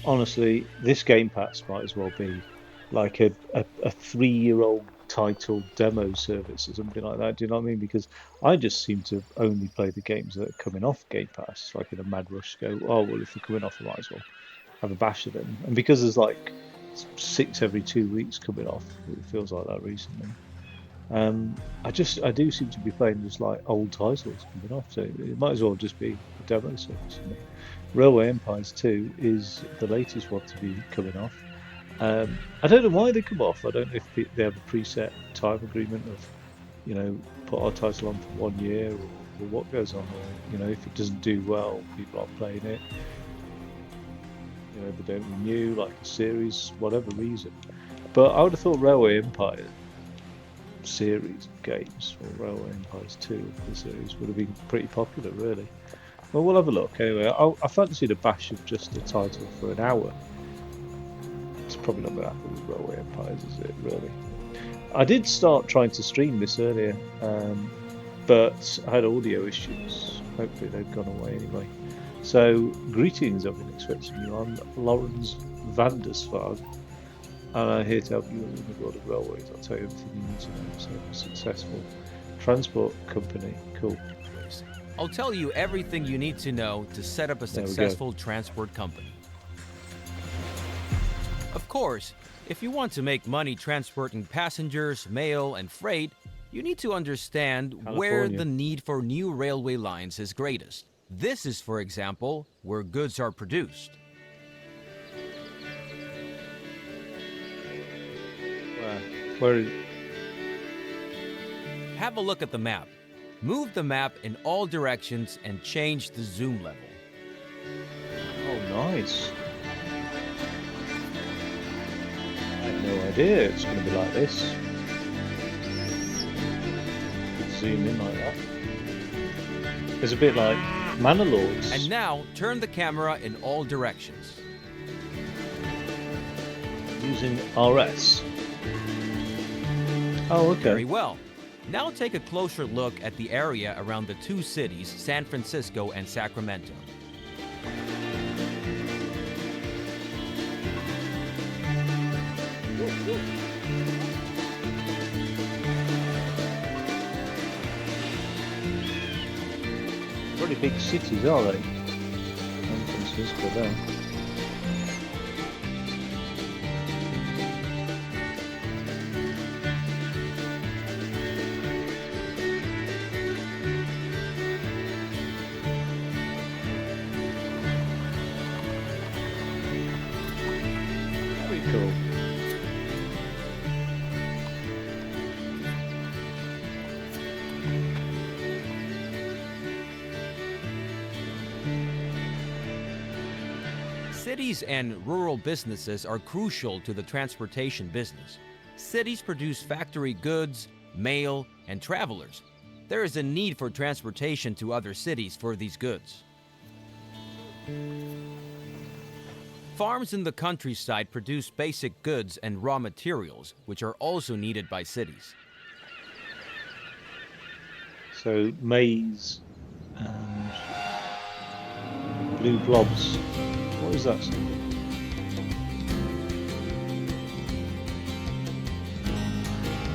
honestly, this Game Pass might as well be like a 3-year-old title demo service or something like that. Do you know what I mean? Because I just seem to only play the games that are coming off Game Pass, like in a mad rush. Go, oh well, if they're coming off, I might as well have a bash of them. And because there's like six every 2 weeks coming off, it feels like that recently. I do seem to be playing just like old titles coming off, so it might as well just be a demo service for me. Railway Empires 2 is the latest one to be coming off. I don't know why they come off. I don't know if they have a preset time agreement of, put our title on for 1 year, or what goes on, or if it doesn't do well, people aren't playing it. They don't renew like a series, whatever reason. But I would have thought Railway Empire series of games, or Railway Empires 2 of the series, would have been pretty popular, really. Well, we'll have a look. Anyway, I fancied a bash of just a title for an hour. It's probably not going to happen with Railway Empires, is it, really? I did start trying to stream this earlier, but I had audio issues. Hopefully they've gone away anyway. So, greetings, I've been expecting you. I'm Lawrence Vandersvaag, and I'm here to help you in the world of railways. I'll tell you everything you need to know. So, a successful transport company. Cool. I'll tell you everything you need to know to set up a successful transport company. Of course, if you want to make money transporting passengers, mail, and freight, you need to understand where the need for new railway lines is greatest. This is, for example, where goods are produced. Where is it? Have a look at the map. Move the map in all directions and change the zoom level. Oh, nice. I had no idea it's going to be like this. Zoom in like that. It's a bit like Manor Lords. And now, turn the camera in all directions. Using RS. Oh, okay. Very well. Now take a closer look at the area around the two cities, San Francisco and Sacramento. Pretty big cities, are they? San Francisco there. Cool. Cities and rural businesses are crucial to the transportation business. Cities produce factory goods, mail, and travelers. There is a need for transportation to other cities for these goods. Farms in the countryside produce basic goods and raw materials, which are also needed by cities. So, maize and blue blobs. What is that?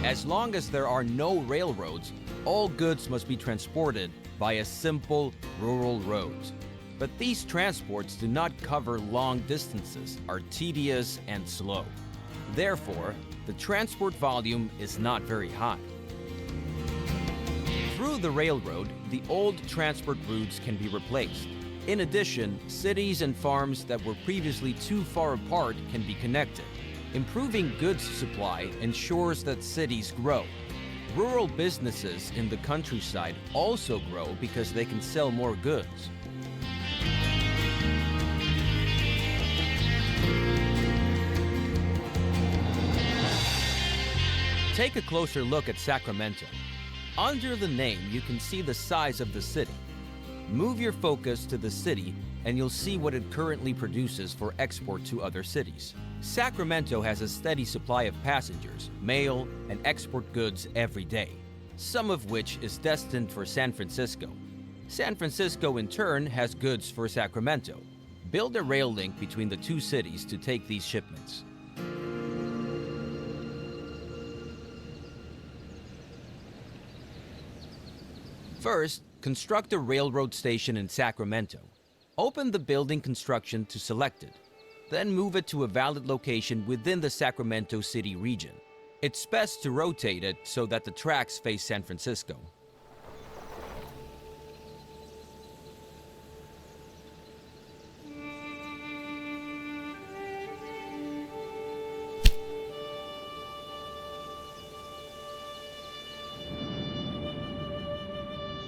As long as there are no railroads, all goods must be transported via simple rural roads. But these transports do not cover long distances, are tedious and slow. Therefore, the transport volume is not very high. Through the railroad, the old transport routes can be replaced. In addition, cities and farms that were previously too far apart can be connected. Improving goods supply ensures that cities grow. Rural businesses in the countryside also grow because they can sell more goods. Take a closer look at Sacramento. Under the name, you can see the size of the city. Move your focus to the city and you'll see what it currently produces for export to other cities. Sacramento has a steady supply of passengers, mail, and export goods every day, some of which is destined for San Francisco. San Francisco, in turn, has goods for Sacramento. Build a rail link between the two cities to take these shipments. First, construct a railroad station in Sacramento. Open the building construction to Selected, then move it to a valid location within the Sacramento City region. It's best to rotate it so that the tracks face San Francisco.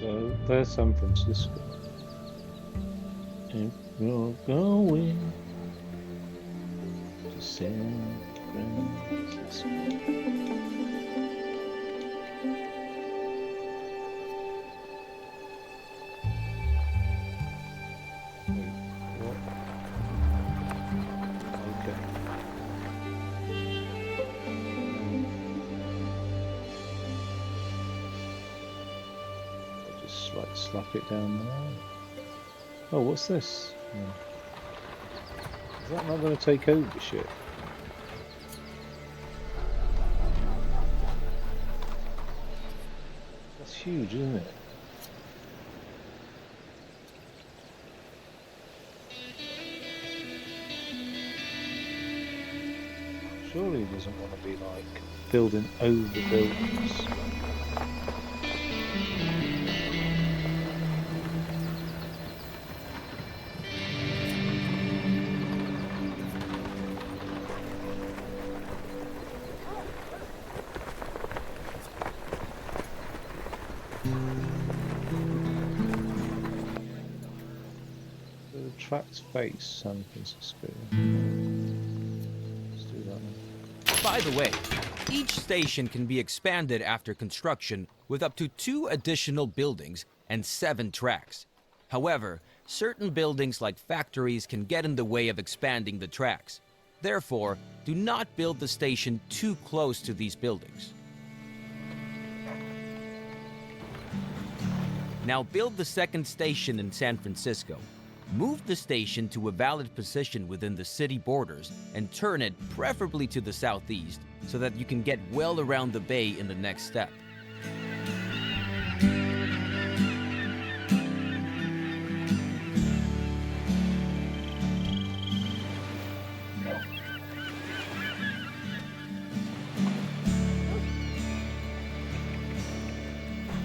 So there's San Francisco. If you're going to San Francisco. Wait, what? Okay. I'll just like slap it down there. Oh, what's this? Is that not going to take over shit? That's huge, isn't it? Surely he doesn't want to be like building over buildings. Tracks face San Francisco. Let's do that now. By the way, each station can be expanded after construction with up to 2 additional buildings and 7 tracks. However, certain buildings like factories can get in the way of expanding the tracks. Therefore, do not build the station too close to these buildings. Now build the second station in San Francisco. Move the station to a valid position within the city borders and turn it preferably to the southeast so that you can get well around the bay in the next step.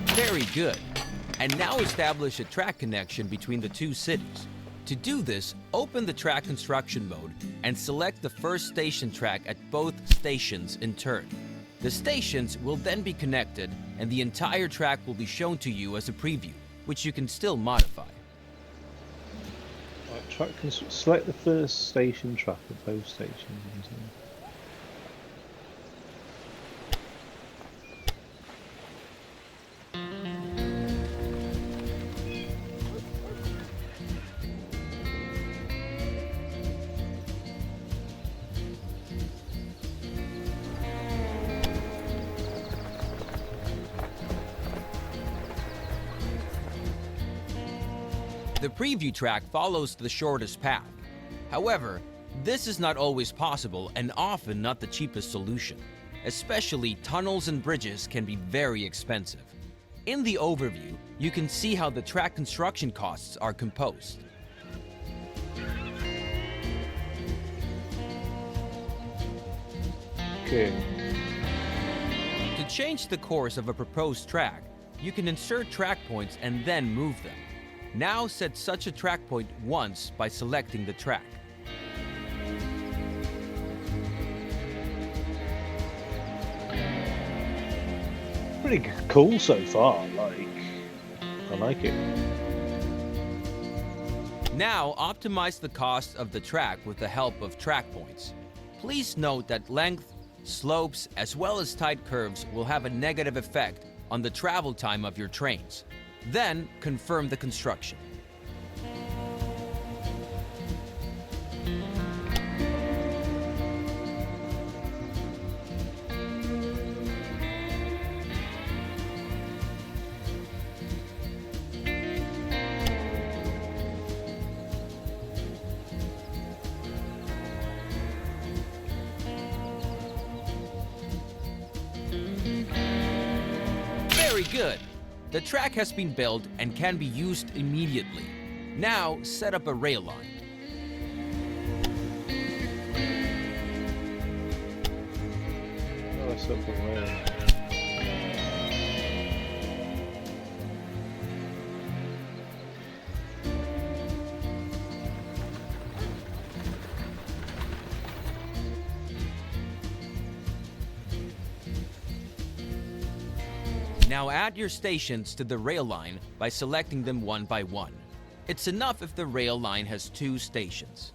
Very good. And now establish a track connection between the two cities. To do this, open the track construction mode and select the first station track at both stations in turn. The stations will then be connected and the entire track will be shown to you as a preview, which you can still modify. Right, select the first station track at both stations. The preview track follows the shortest path. However, this is not always possible and often not the cheapest solution. Especially tunnels and bridges can be very expensive. In the overview, you can see how the track construction costs are composed. Okay. To change the course of a proposed track, you can insert track points and then move them. Now set such a track point once by selecting the track. Pretty cool so far, I like it. Now optimize the cost of the track with the help of track points. Please note that length, slopes, as well as tight curves will have a negative effect on the travel time of your trains. Then confirm the construction. Very good. The track has been built and can be used immediately. Now, set up a rail line. Oh, that's up the rail. Now add your stations to the rail line by selecting them one by one. It's enough if the rail line has 2 stations.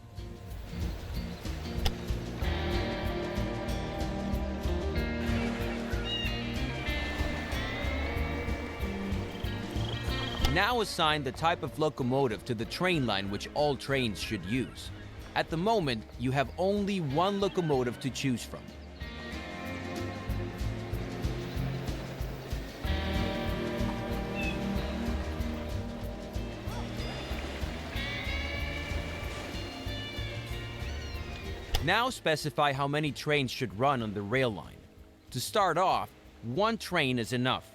Now assign the type of locomotive to the train line which all trains should use. At the moment, you have only one locomotive to choose from. Now specify how many trains should run on the rail line. To start off, 1 train is enough.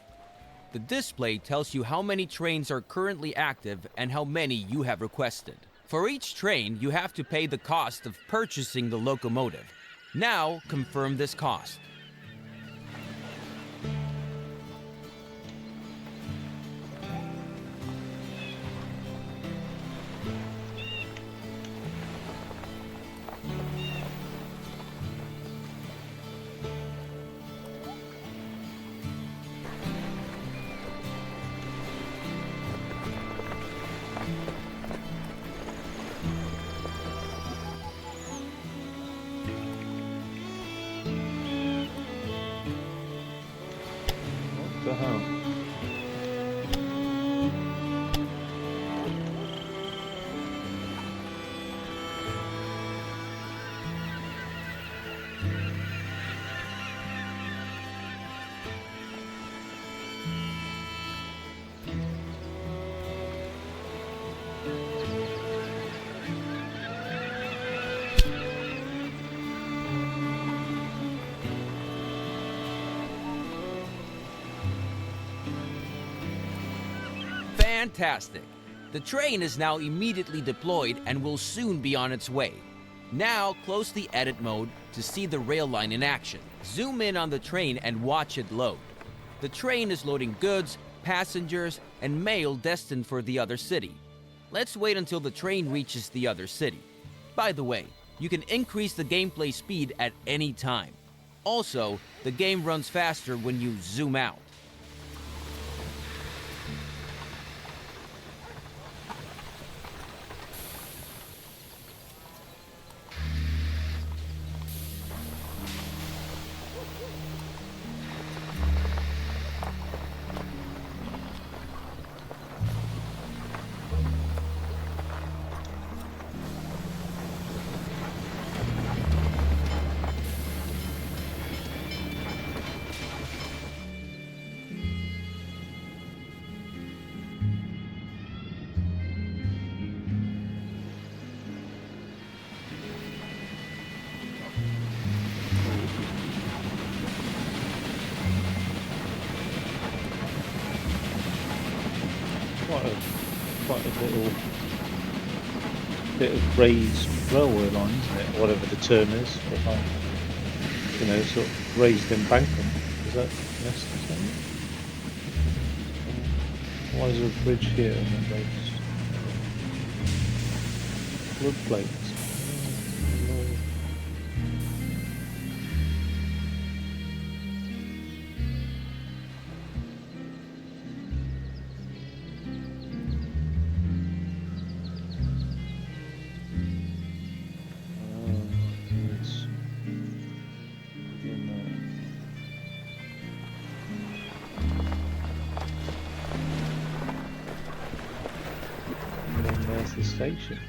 The display tells you how many trains are currently active and how many you have requested. For each train, you have to pay the cost of purchasing the locomotive. Now, confirm this cost. What the hell? Fantastic! The train is now immediately deployed and will soon be on its way. Now close the edit mode to see the rail line in action. Zoom in on the train and watch it load. The train is loading goods, passengers, and mail destined for the other city. Let's wait until the train reaches the other city. By the way, you can increase the gameplay speed at any time. Also, the game runs faster when you zoom out. Quite a little bit of raised railway line, isn't it? Whatever the term is, but like, sort of raised embankment. Is that necessary? Why is there a bridge here and then raised floodplains? The station.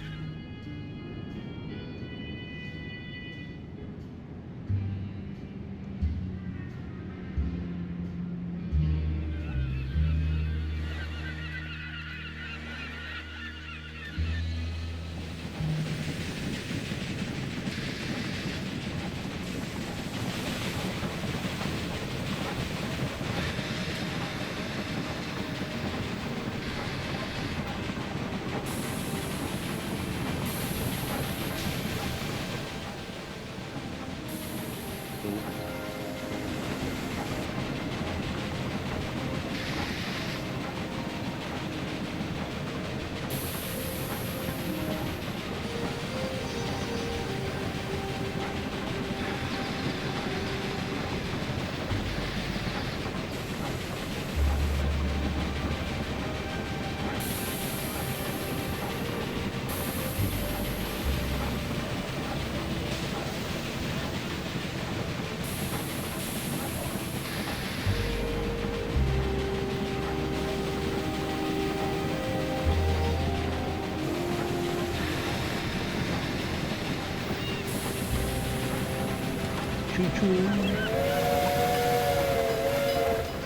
choo choo.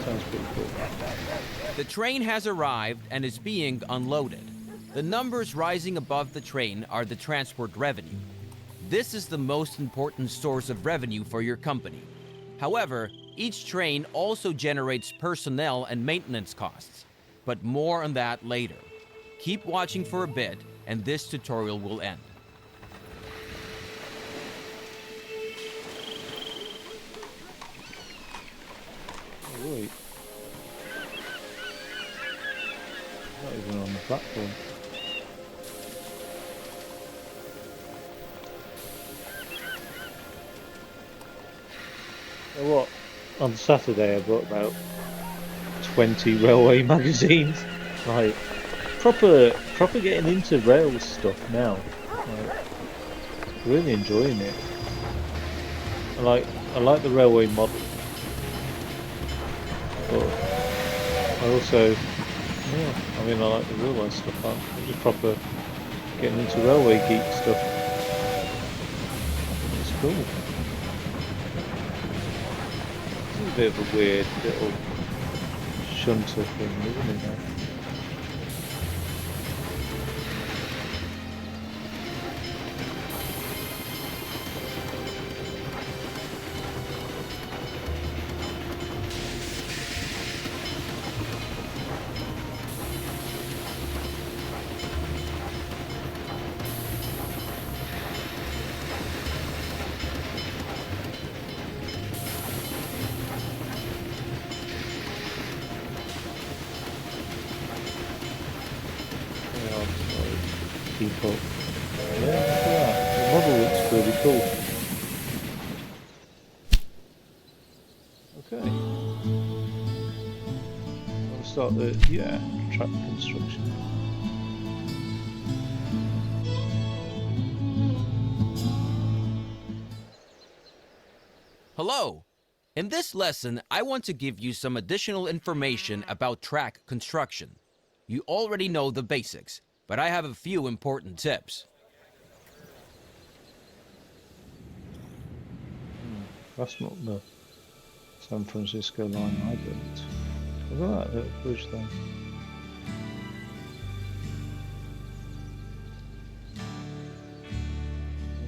Sounds pretty cool. The train has arrived and is being unloaded. The numbers rising above the train are the transport revenue. This is the most important source of revenue for your company. However, each train also generates personnel and maintenance costs, but more on that later. Keep watching for a bit, and this tutorial will end. Oh, wait. Not even on the platform. You know what? On Saturday I bought about 20 railway magazines. Like proper getting into rail stuff now. Like really enjoying it. I like the railway model. But I also I mean I like the railway stuff. I'm just proper getting into railway geek stuff. It's cool. It's a bit of a weird little shunter thing, isn't it? Now? Keep up. Yeah, look at that. The model looks really cool. Okay. I'll start the track construction. Hello! In this lesson, I want to give you some additional information about track construction. You already know the basics, but I have a few important tips. That's not the San Francisco line I built. Look at that little bridge there.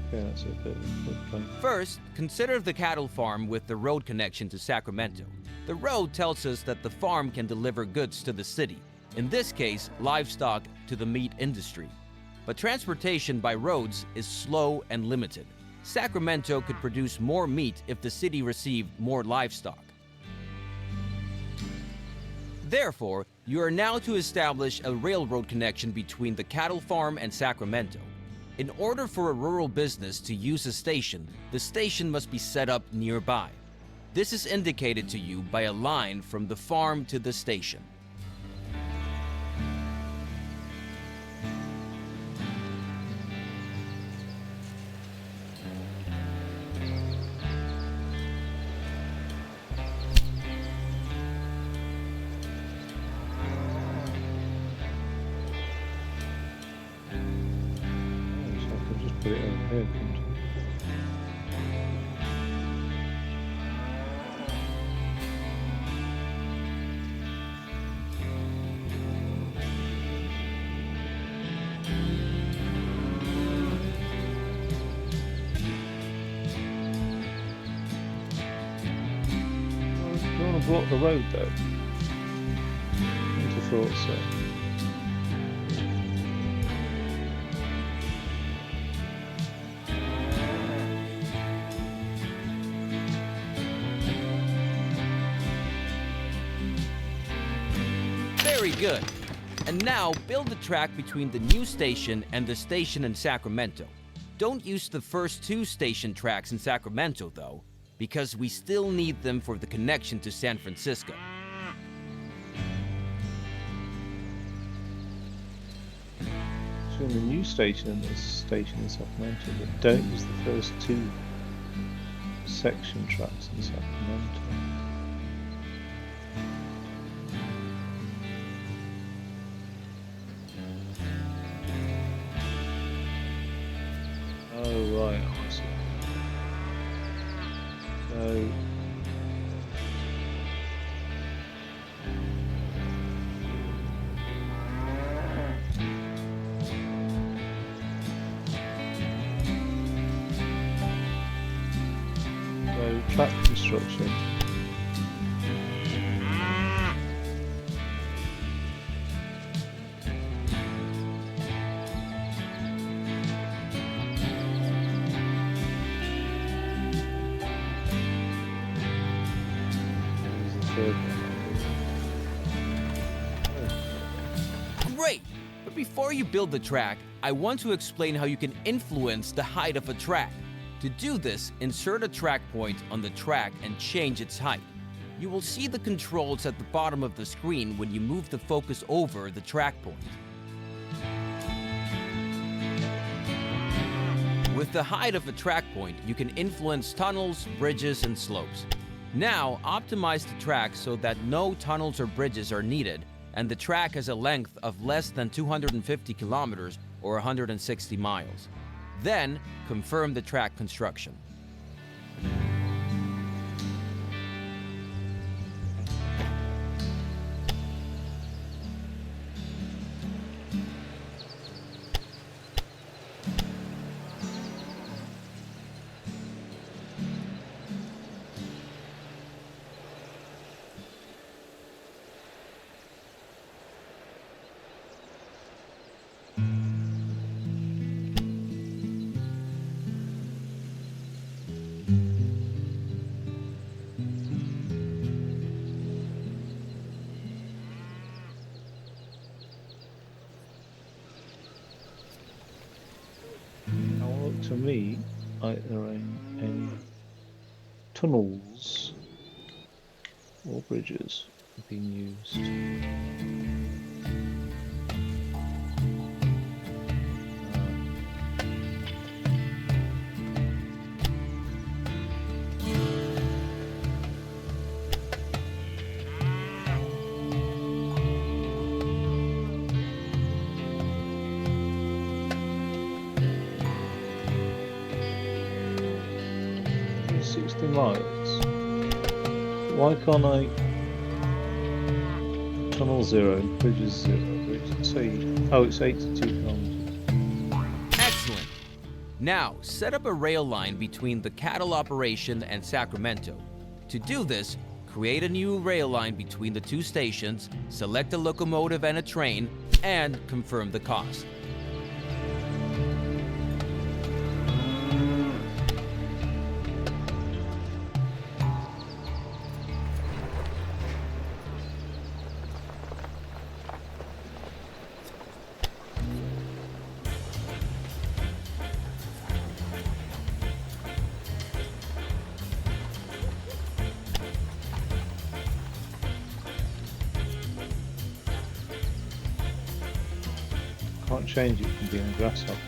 Okay, that's a bit of a floodplain. First, consider the cattle farm with the road connection to Sacramento. The road tells us that the farm can deliver goods to the city, in this case, livestock to the meat industry. But transportation by roads is slow and limited. Sacramento could produce more meat if the city received more livestock. Therefore, you are now to establish a railroad connection between the cattle farm and Sacramento. In order for a rural business to use a station, the station must be set up nearby. This is indicated to you by a line from the farm to the station. Put it over here, couldn't you? Do you want to block the road though? I would have thought so. Very good. And now build the track between the new station and the station in Sacramento. Don't use the first two station tracks in Sacramento though, because we still need them for the connection to San Francisco. Between the new station and this station in Sacramento, but don't use the first two section tracks in Sacramento. Oh right, I see. So track construction. Great! But before you build the track, I want to explain how you can influence the height of a track. To do this, insert a track point on the track and change its height. You will see the controls at the bottom of the screen when you move the focus over the track point. With the height of a track point, you can influence tunnels, bridges, and slopes. Now, optimize the track so that no tunnels or bridges are needed, and the track has a length of less than 250 kilometers or 160 miles. Then, confirm the track construction. To me, there ain't any tunnels or bridges being used. Miles. Why can't I? Tunnel 0, bridges 0. Bridges, say, oh, it's 82 kilometers. Excellent. Now, set up a rail line between the cattle operation and Sacramento. To do this, create a new rail line between the two stations, select a locomotive and a train, and confirm the cost. Can't change it from being a grasshopper.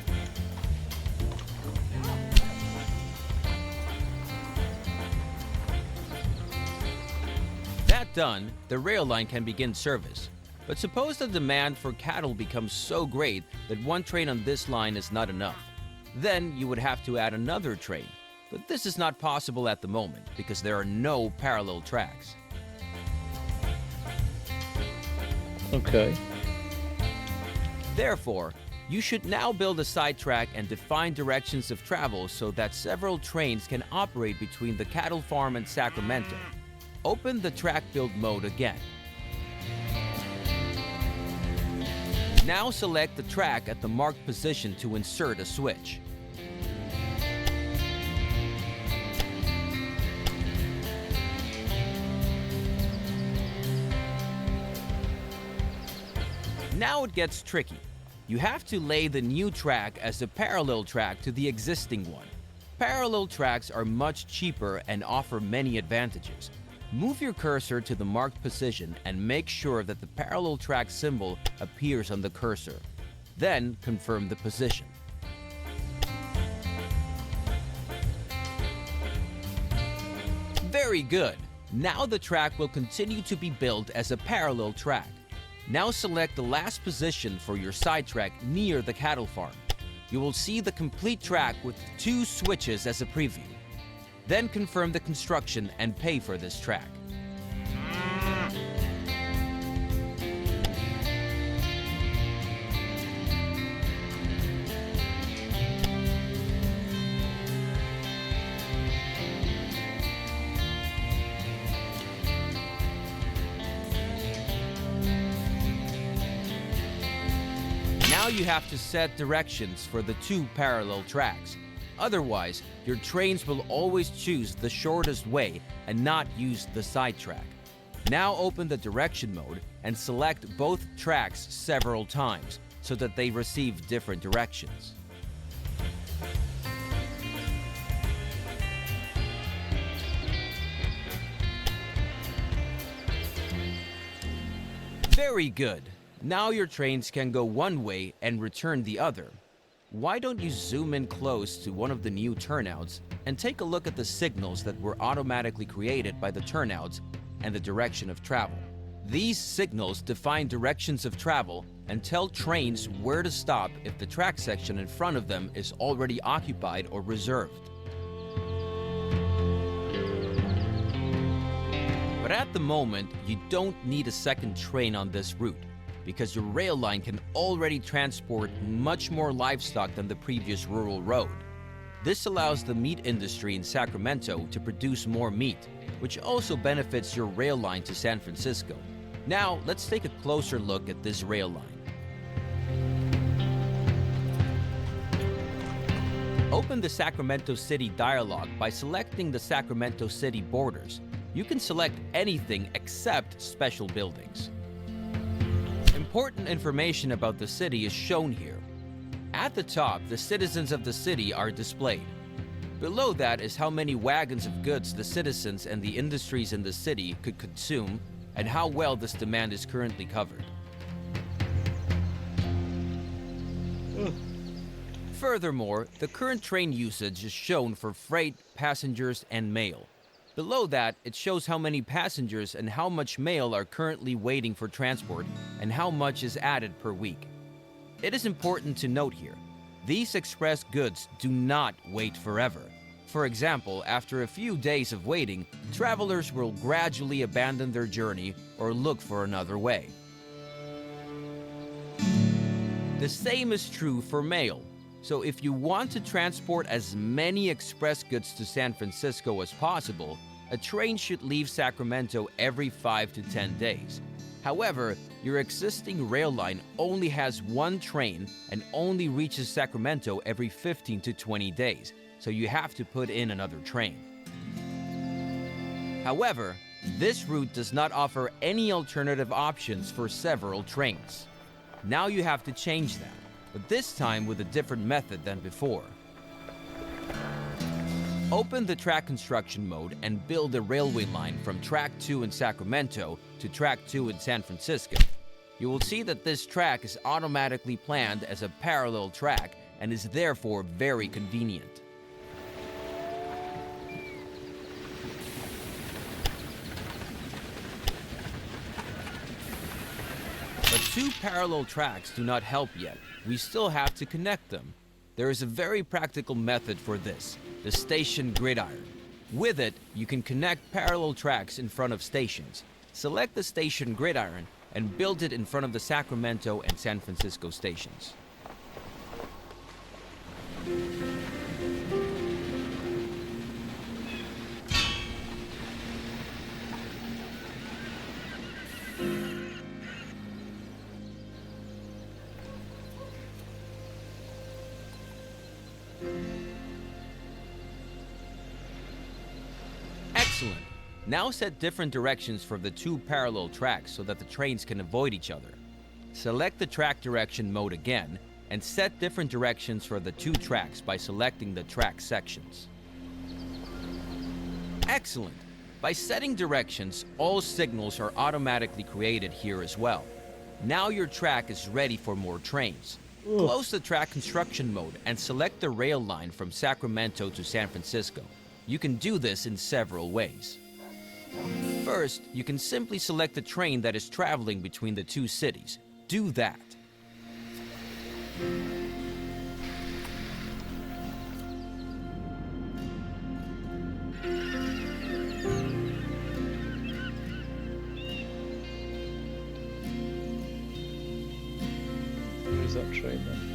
That done, the rail line can begin service. But suppose the demand for cattle becomes so great that one train on this line is not enough. Then you would have to add another train. But this is not possible at the moment because there are no parallel tracks. Okay. Therefore, you should now build a sidetrack and define directions of travel so that several trains can operate between the cattle farm and Sacramento. Open the track build mode again. Now select the track at the marked position to insert a switch. Now it gets tricky. You have to lay the new track as a parallel track to the existing one. Parallel tracks are much cheaper and offer many advantages. Move your cursor to the marked position and make sure that the parallel track symbol appears on the cursor. Then confirm the position. Very good. Now the track will continue to be built as a parallel track. Now select the last position for your sidetrack near the cattle farm. You will see the complete track with 2 switches as a preview. Then confirm the construction and pay for this track. Now you have to set directions for the two parallel tracks. Otherwise, your trains will always choose the shortest way and not use the side track. Now open the direction mode and select both tracks several times so that they receive different directions. Very good. Now your trains can go one way and return the other. Why don't you zoom in close to one of the new turnouts and take a look at the signals that were automatically created by the turnouts and the direction of travel. These signals define directions of travel and tell trains where to stop if the track section in front of them is already occupied or reserved. But at the moment, you don't need a second train on this route, because your rail line can already transport much more livestock than the previous rural road. This allows the meat industry in Sacramento to produce more meat, which also benefits your rail line to San Francisco. Now, let's take a closer look at this rail line. Open the Sacramento City dialog by selecting the Sacramento City borders. You can select anything except special buildings. Important information about the city is shown here. At the top, the citizens of the city are displayed. Below that is how many wagons of goods the citizens and the industries in the city could consume and how well this demand is currently covered. Furthermore, the current train usage is shown for freight, passengers, and mail. Below that, it shows how many passengers and how much mail are currently waiting for transport and how much is added per week. It is important to note here, these express goods do not wait forever. For example, after a few days of waiting, travelers will gradually abandon their journey or look for another way. The same is true for mail. So if you want to transport as many express goods to San Francisco as possible, a train should leave Sacramento every 5 to 10 days. However, your existing rail line only has one train and only reaches Sacramento every 15 to 20 days, so you have to put in another train. However, this route does not offer any alternative options for several trains. Now you have to change that, but this time with a different method than before. Open the track construction mode and build a railway line from Track 2 in Sacramento to Track 2 in San Francisco. You will see that this track is automatically planned as a parallel track and is therefore very convenient. But two parallel tracks do not help yet. We still have to connect them. There is a very practical method for this, the station gridiron. With it, you can connect parallel tracks in front of stations. Select the station gridiron and build it in front of the Sacramento and San Francisco stations. Excellent. Now set different directions for the two parallel tracks so that the trains can avoid each other. Select the track direction mode again and set different directions for the two tracks by selecting the track sections. Excellent. By setting directions, all signals are automatically created here as well. Now your track is ready for more trains. Close the track construction mode and select the rail line from Sacramento to San Francisco. You can do this in several ways. First, you can simply select the train that is traveling between the two cities. Do that. our train then.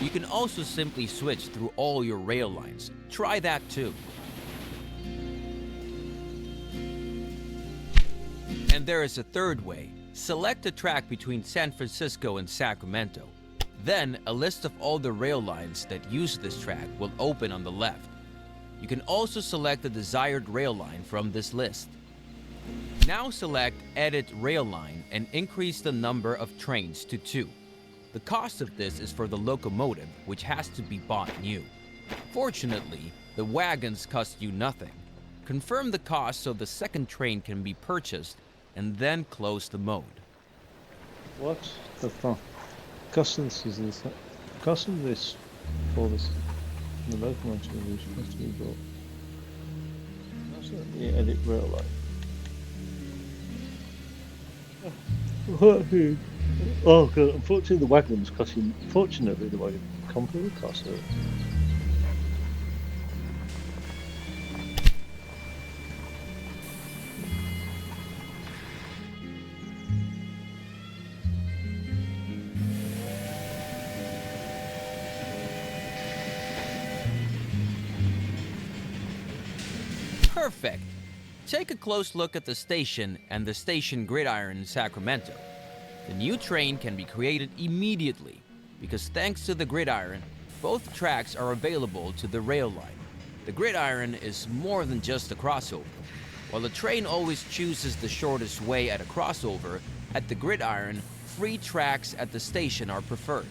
You can also simply switch through all your rail lines. Try that too. And there is a third way. Select a track between San Francisco and Sacramento. Then, a list of all the rail lines that use this track will open on the left. You can also select the desired rail line from this list. Now select Edit Rail Line and increase the number of trains to 2. The cost of this is for the locomotive, which has to be bought new. Fortunately, the wagons cost you nothing. Confirm the cost so the second train can be purchased, and then close the mode. What the fuck? Customs is this. Custom this for this. The locomotive has to be bought. That's not the edit rail line. Oh god, unfortunately the wagon's costing, fortunately the wagon completely cost it. Perfect! Take a close look at the station and the station gridiron in Sacramento. The new train can be created immediately because thanks to the gridiron, both tracks are available to the rail line. The gridiron is more than just a crossover. While the train always chooses the shortest way at a crossover, at the gridiron, free tracks at the station are preferred.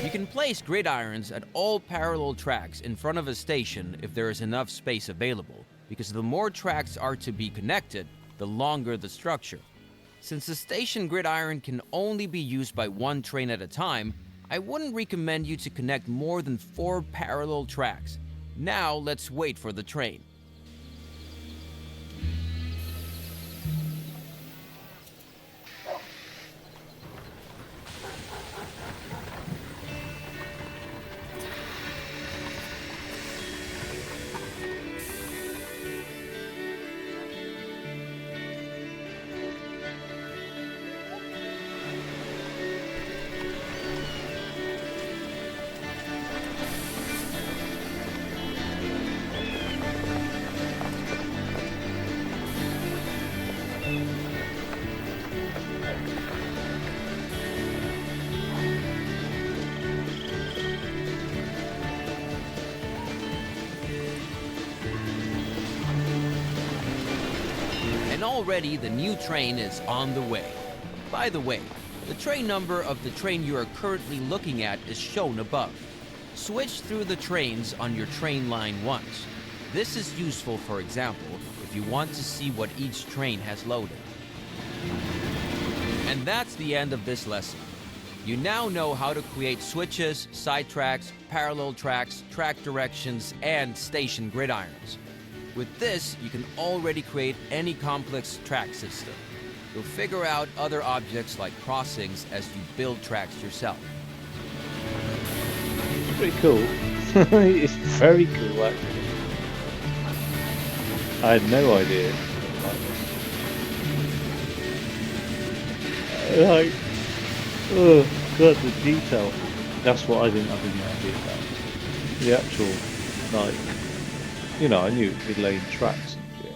You can place gridirons at all parallel tracks in front of a station if there is enough space available, because the more tracks are to be connected, the longer the structure. Since the station gridiron can only be used by one train at a time, I wouldn't recommend you to connect more than 4 parallel tracks. Now let's wait for the train. And already the new train is on the way. By the way, the train number of the train you are currently looking at is shown above. Switch through the trains on your train line once. This is useful, for example, if you want to see what each train has loaded. And that's the end of this lesson. You now know how to create switches, side tracks, parallel tracks, track directions, and station gridirons. With this, you can already create any complex track system. You'll figure out other objects like crossings as you build tracks yourself. Pretty cool. It's very cool, actually. I had no idea. Like, oh god, the detail. That's what I didn't have any idea about. The actual, like, you know, I knew it laid tracks and shit.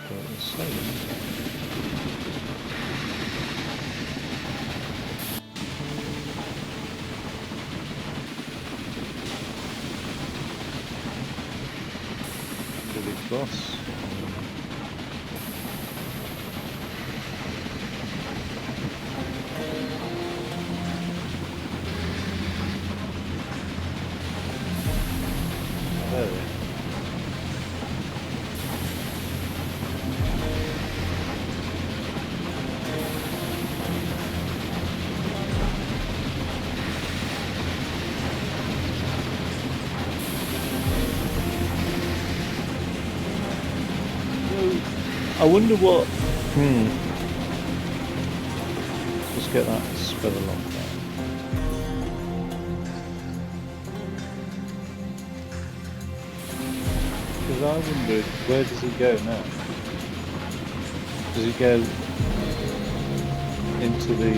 But it was so really boss. I wonder what. Just get that spell along there. Because I wonder, where does he go now? Does he go into the...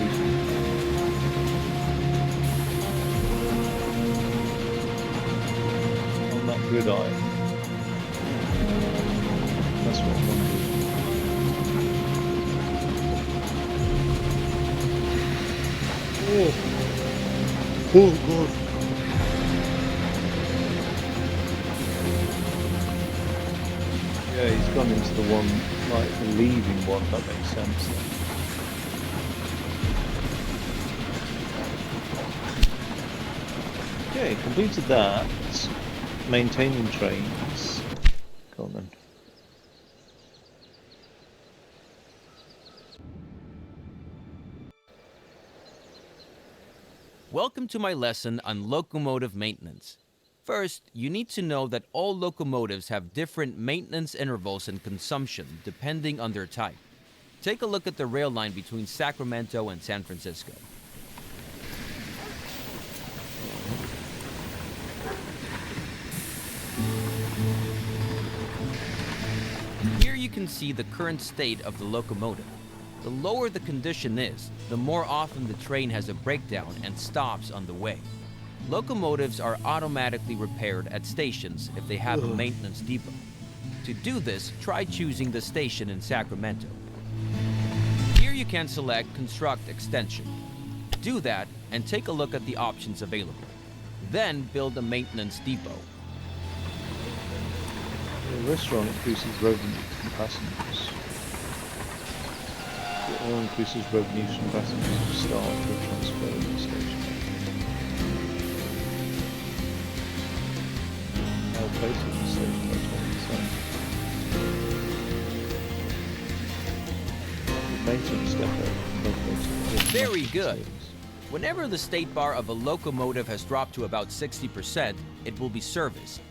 on that gridiron? That's what I'm wondering. Oh God. Yeah, he's gone into the one, like the leaving one, that makes sense. Okay, completed that. Maintaining trains. Go on then. Welcome to my lesson on locomotive maintenance. First, you need to know that all locomotives have different maintenance intervals and consumption depending on their type. Take a look at the rail line between Sacramento and San Francisco. Here you can see the current state of the locomotive. The lower the condition is, the more often the train has a breakdown and stops on the way. Locomotives are automatically repaired at stations if they have a maintenance depot. To do this, try choosing the station in Sacramento. Here you can select Construct Extension. Do that and take a look at the options available. Then build a maintenance depot. The restaurant increases revenue from passengers. It all increases revenue from passengers who start to transfer in the station. Outpaces the station by 20%. The maintenance depot incorporates Very good. Whenever the state bar of a locomotive has dropped to about 60%, it will be serviced.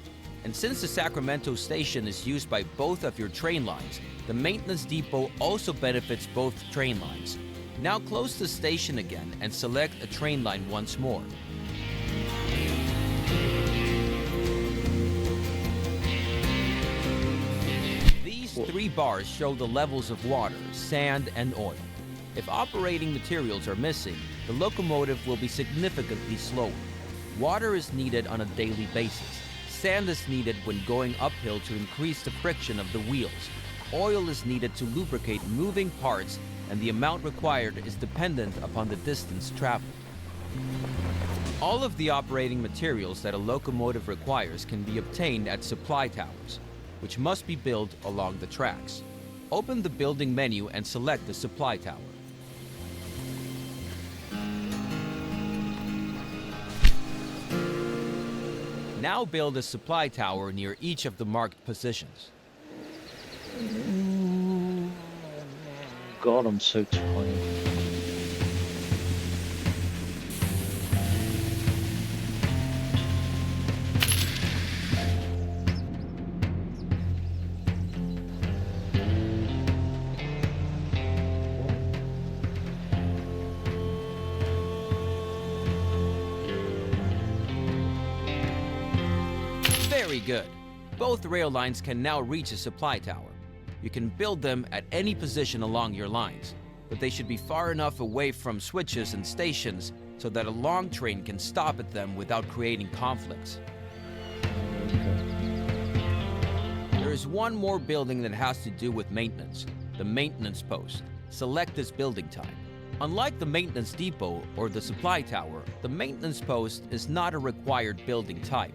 And since the Sacramento station is used by both of your train lines, the maintenance depot also benefits both train lines. Now close the station again and select a train line once more. These three bars show the levels of water, sand, and oil. If operating materials are missing, the locomotive will be significantly slower. Water is needed on a daily basis. Sand is needed when going uphill to increase the friction of the wheels. Oil is needed to lubricate moving parts, and the amount required is dependent upon the distance traveled. All of the operating materials that a locomotive requires can be obtained at supply towers, which must be built along the tracks. Open the building menu and select the supply tower. Now build a supply tower near each of the marked positions. God, I'm so tired. Very good. Both rail lines can now reach a supply tower. You can build them at any position along your lines, but they should be far enough away from switches and stations so that a long train can stop at them without creating conflicts. There is one more building that has to do with maintenance, the maintenance post. Select this building type. Unlike the maintenance depot or the supply tower, the maintenance post is not a required building type.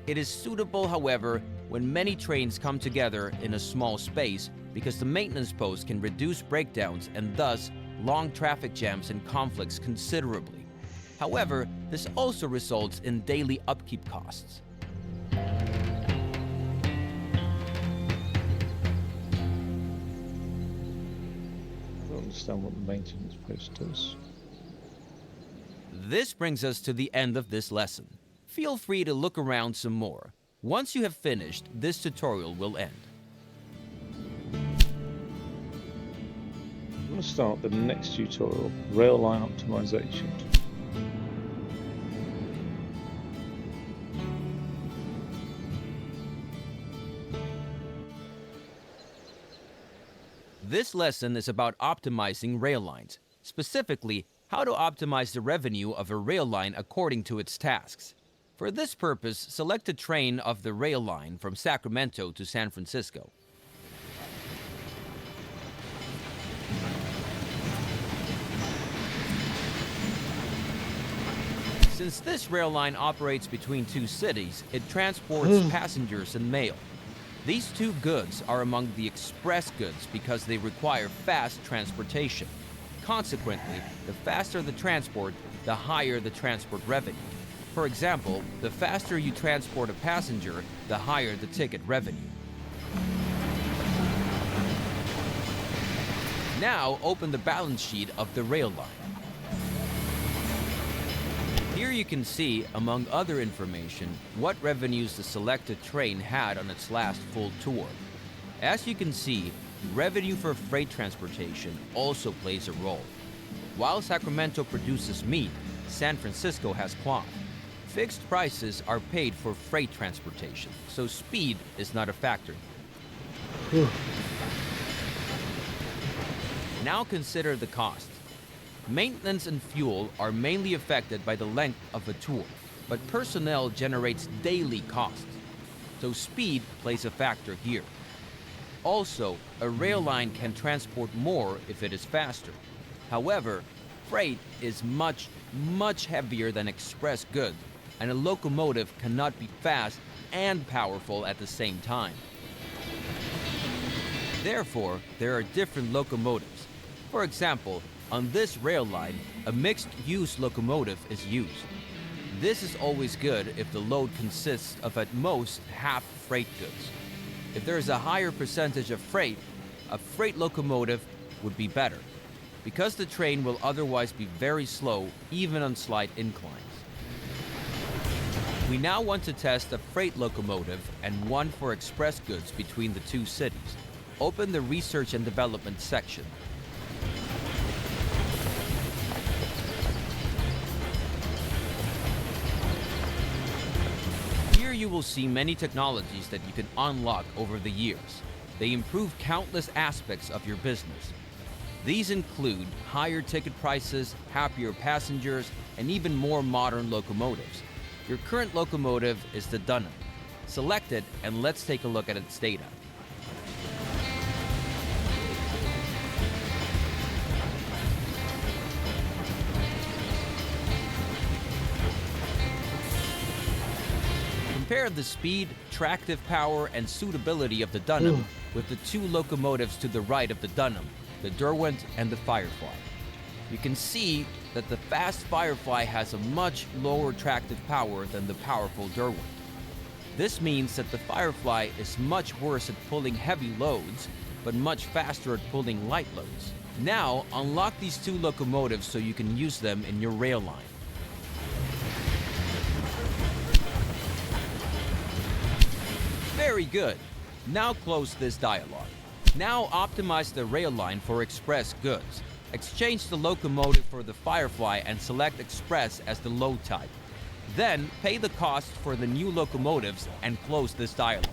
It is suitable, however, when many trains come together in a small space because the maintenance post can reduce breakdowns and thus long traffic jams and conflicts considerably. However, this also results in daily upkeep costs. I don't understand what the maintenance post does. This brings us to the end of this lesson. Feel free to look around some more. Once you have finished, this tutorial will end. going to start the next tutorial, rail line optimization. This lesson is about optimizing rail lines, specifically how to optimize the revenue of a rail line according to its tasks. For this purpose, select a train of the rail line from Sacramento to San Francisco. Since this rail line operates between two cities, it transports passengers and mail. These two goods are among the express goods because they require fast transportation. Consequently, the faster the transport, the higher the transport revenue. For example, the faster you transport a passenger, the higher the ticket revenue. Now open the balance sheet of the rail line. Here you can see, among other information, what revenues the selected train had on its last full tour. As you can see, revenue for freight transportation also plays a role. While Sacramento produces meat, San Francisco has cloth. Fixed prices are paid for freight transportation, so speed is not a factor. Now consider the cost. Maintenance and fuel are mainly affected by the length of a tour, but personnel generates daily costs, so speed plays a factor here. Also, a rail line can transport more if it is faster. However, freight is much heavier than express goods, and a locomotive cannot be fast and powerful at the same time. Therefore, there are different locomotives. For example, on this rail line, a mixed-use locomotive is used. This is always good if the load consists of at most half freight goods. If there is a higher percentage of freight, a freight locomotive would be better, because the train will otherwise be very slow even on slight inclines. We now want to test a freight locomotive and one for express goods between the two cities. Open the Research and Development section. You will see many technologies that you can unlock over the years. They improve countless aspects of your business. These include higher ticket prices, happier passengers, and even more modern locomotives. Your current locomotive is the Dunham. Select it and let's take a look at its data. Compare the speed, tractive power, and suitability of the Dunham with the two locomotives to the right of the Dunham, the Derwent and the Firefly. You can see that the fast Firefly has a much lower tractive power than the powerful Derwent. This means that the Firefly is much worse at pulling heavy loads, but much faster at pulling light loads. Now, unlock these two locomotives so you can use them in your rail line. Very good. Now close this dialog. Now optimize the rail line for express goods. Exchange the locomotive for the Firefly and select Express as the load type. Then pay the cost for the new locomotives and close this dialog.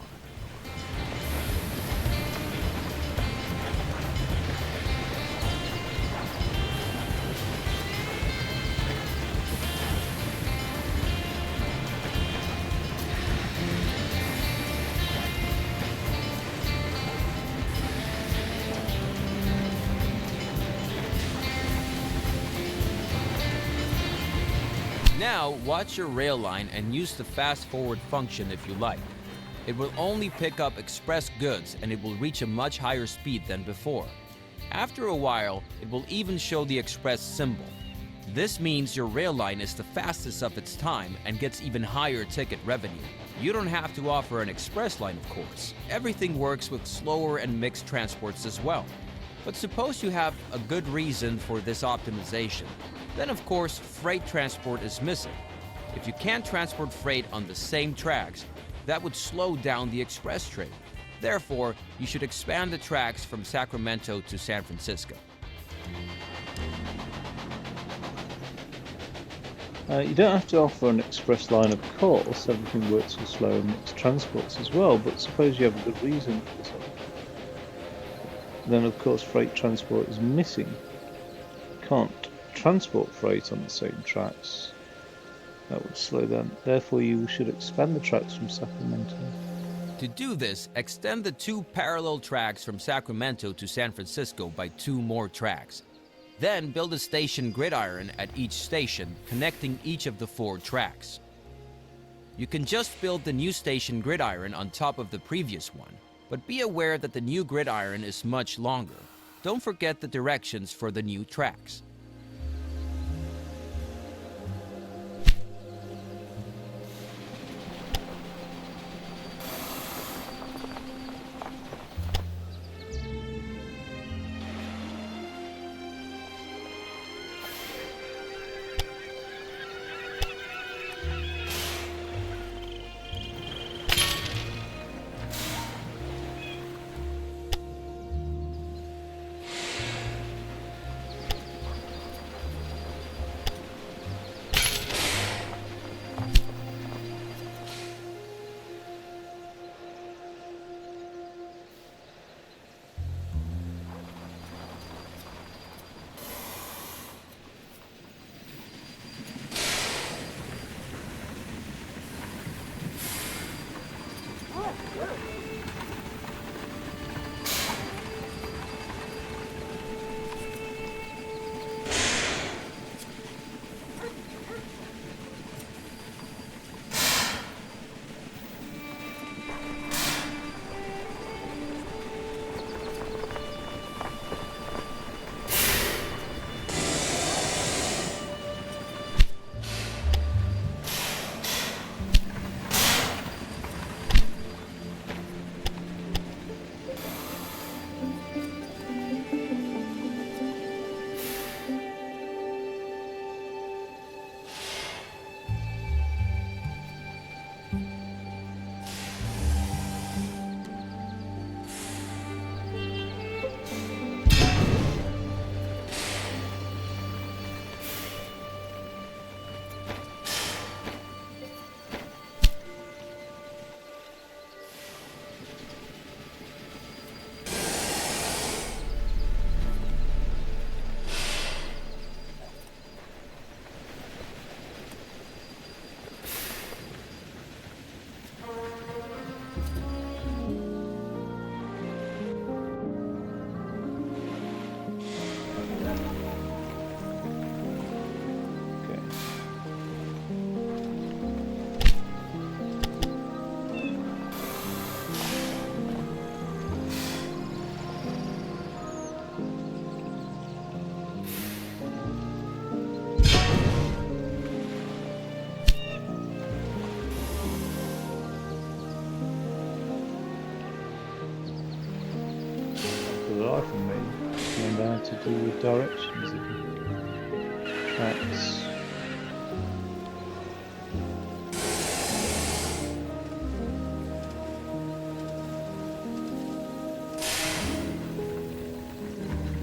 Now, watch your rail line and use the fast forward function if you like. It will only pick up express goods and it will reach a much higher speed than before. After a while, it will even show the express symbol. This means your rail line is the fastest of its time and gets even higher ticket revenue. You don't have to offer an express line, of course. Everything works with slower and mixed transports as well. But suppose you have a good reason for this optimization. Then of course, freight transport is missing. If you can't transport freight on the same tracks, that would slow down the express train. Therefore, you should expand the tracks from Sacramento to San Francisco. You don't have to offer an express line of course, everything works with slow and mixed transports as well, but suppose you have a good reason for this. Then of course freight transport is missing. Can't transport freight on the same tracks. That would slow them. Therefore you should expand the tracks from Sacramento. To do this, extend the 2 parallel tracks from Sacramento to San Francisco by 2 more tracks. Then build a station gridiron at each station, connecting each of the 4 tracks. You can just build the new station gridiron on top of the previous one, but be aware that the new gridiron is much longer. Don't forget the directions for the new tracks. For me, going down to do with directions again. Tracks.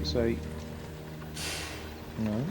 Say no.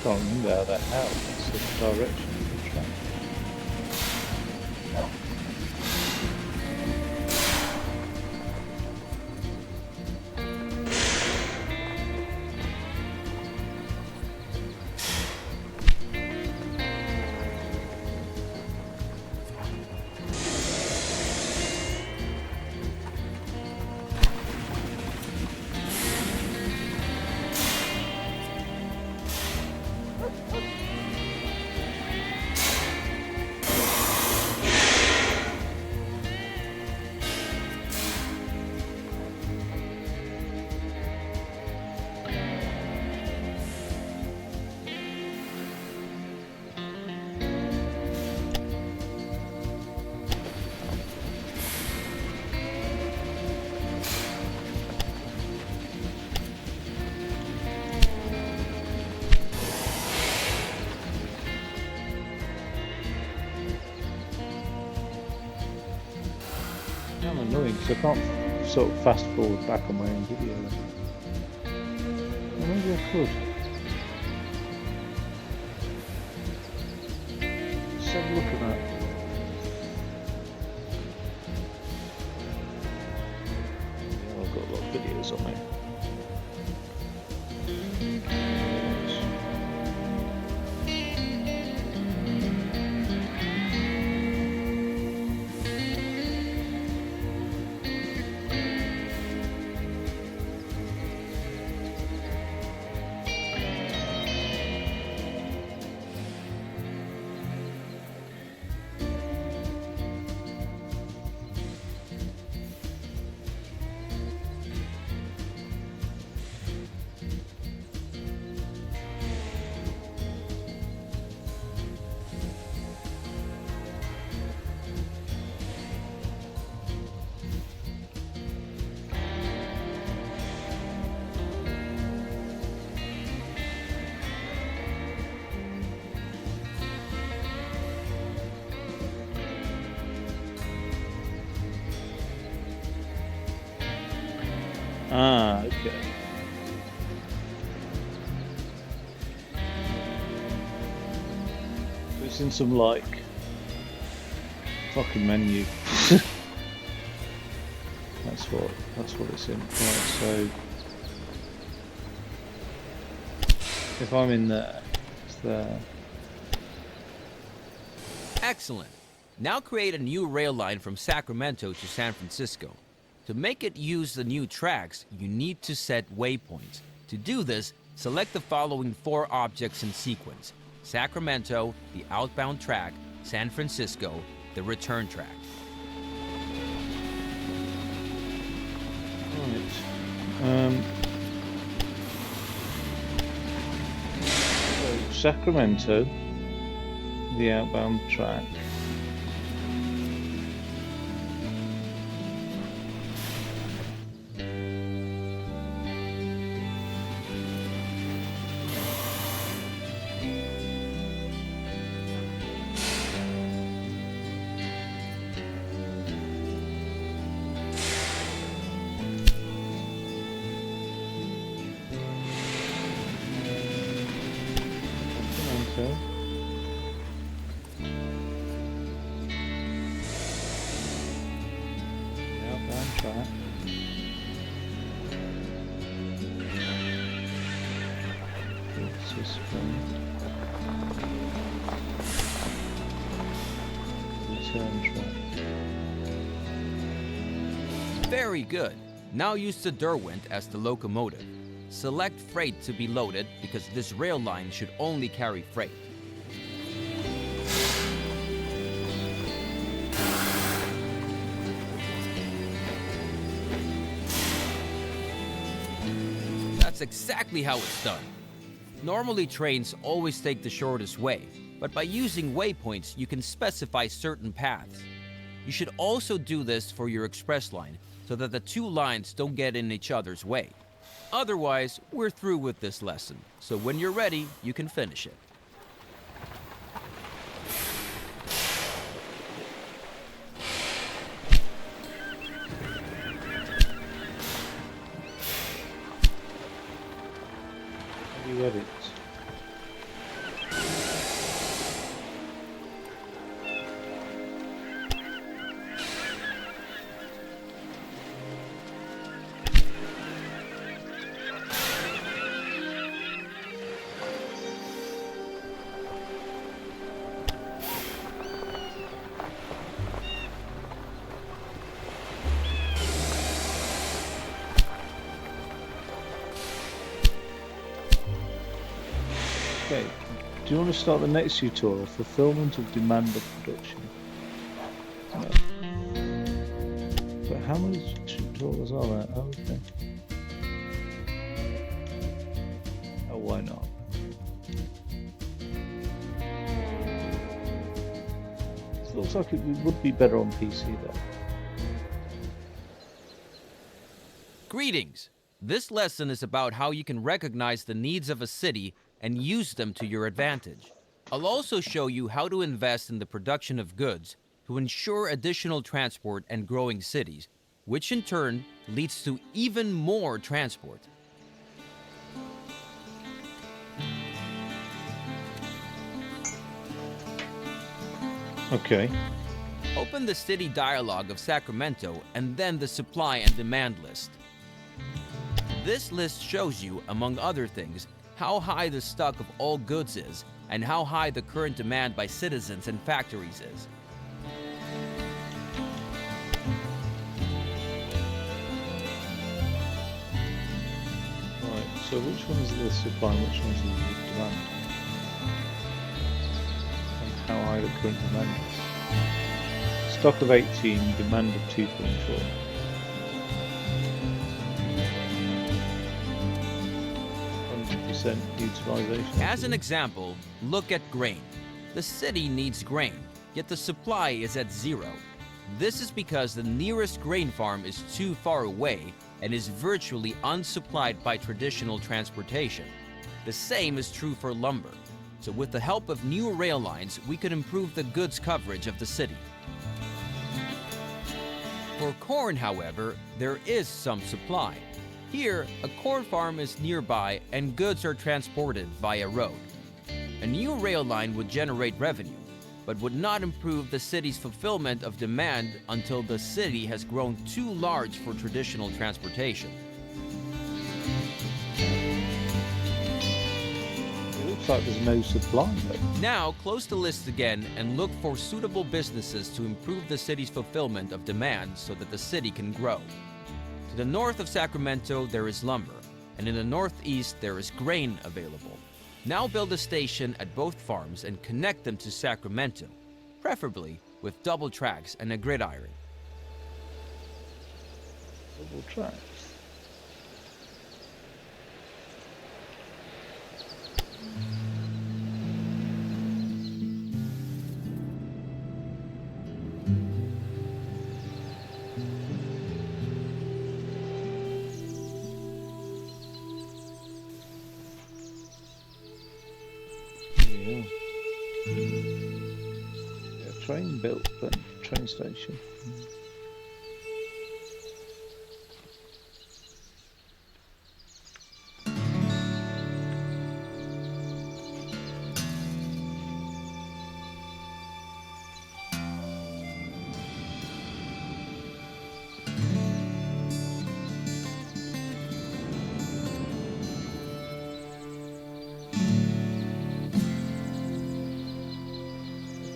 can't remember how that now. That's the direction of the track. I'm annoying because I can't sort of fast forward back on my own video. Well, maybe I could. Let's have a look at that. Yeah, I've got a lot of videos on it. Ah, okay. So it's in some like fucking menu. That's what it's in. Right, so if I'm in there, it's there. Excellent. Now create a new rail line from Sacramento to San Francisco. To make it use the new tracks, you need to set waypoints. To do this, select the following 4 objects in sequence: Sacramento, the outbound track; San Francisco, the return track. Right. So Sacramento, the outbound track. Outbound track. Francisco. Return track. Very good. Now use the Derwent as the locomotive. Select freight to be loaded because this rail line should only carry freight. That's exactly how it's done. Normally trains always take the shortest way, but by using waypoints you can specify certain paths. You should also do this for your express line so that the 2 lines don't get in each other's way. Otherwise, we're through with this lesson, so when you're ready, you can finish it. Have you read it? Okay. Do you want to start the next tutorial? Fulfillment of demand of production. No. But how many tutorials are there? Oh, okay. Oh, why not? It looks like it would be better on PC though. Greetings! This lesson is about how you can recognize the needs of a city and use them to your advantage. I'll also show you how to invest in the production of goods to ensure additional transport and growing cities, which in turn leads to even more transport. Okay. Open the city dialog of Sacramento and then the supply and demand list. This list shows you, among other things, how high the stock of all goods is and how high the current demand by citizens and factories is. Right, so which one is the supply and which one is the demand? And how high the current demand is? Stock of 18, demand of 2.4. 100% utilization. As an example, look at grain. The city needs grain, yet the supply is at 0. This is because the nearest grain farm is too far away and is virtually unsupplied by traditional transportation. The same is true for lumber. So with the help of new rail lines, we could improve the goods coverage of the city. For corn, however, there is some supply. Here, a corn farm is nearby and goods are transported via road. A new rail line would generate revenue, but would not improve the city's fulfillment of demand until the city has grown too large for traditional transportation. It looks like there's no supply though. Now, close the list again and look for suitable businesses to improve the city's fulfillment of demand so that the city can grow. To the north of Sacramento, there is lumber, and in the northeast, there is grain available. Now build a station at both farms and connect them to Sacramento, preferably with double tracks and a gridiron. Double tracks. Train built, then train station.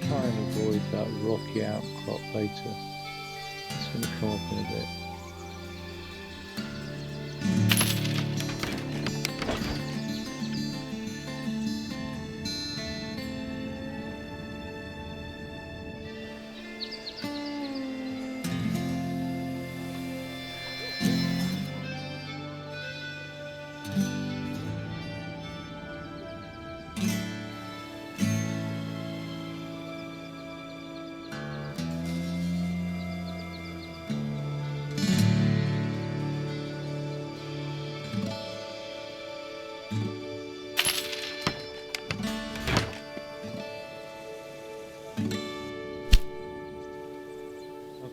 Try and avoid that rocky outcrop later. It's going to come up in a bit.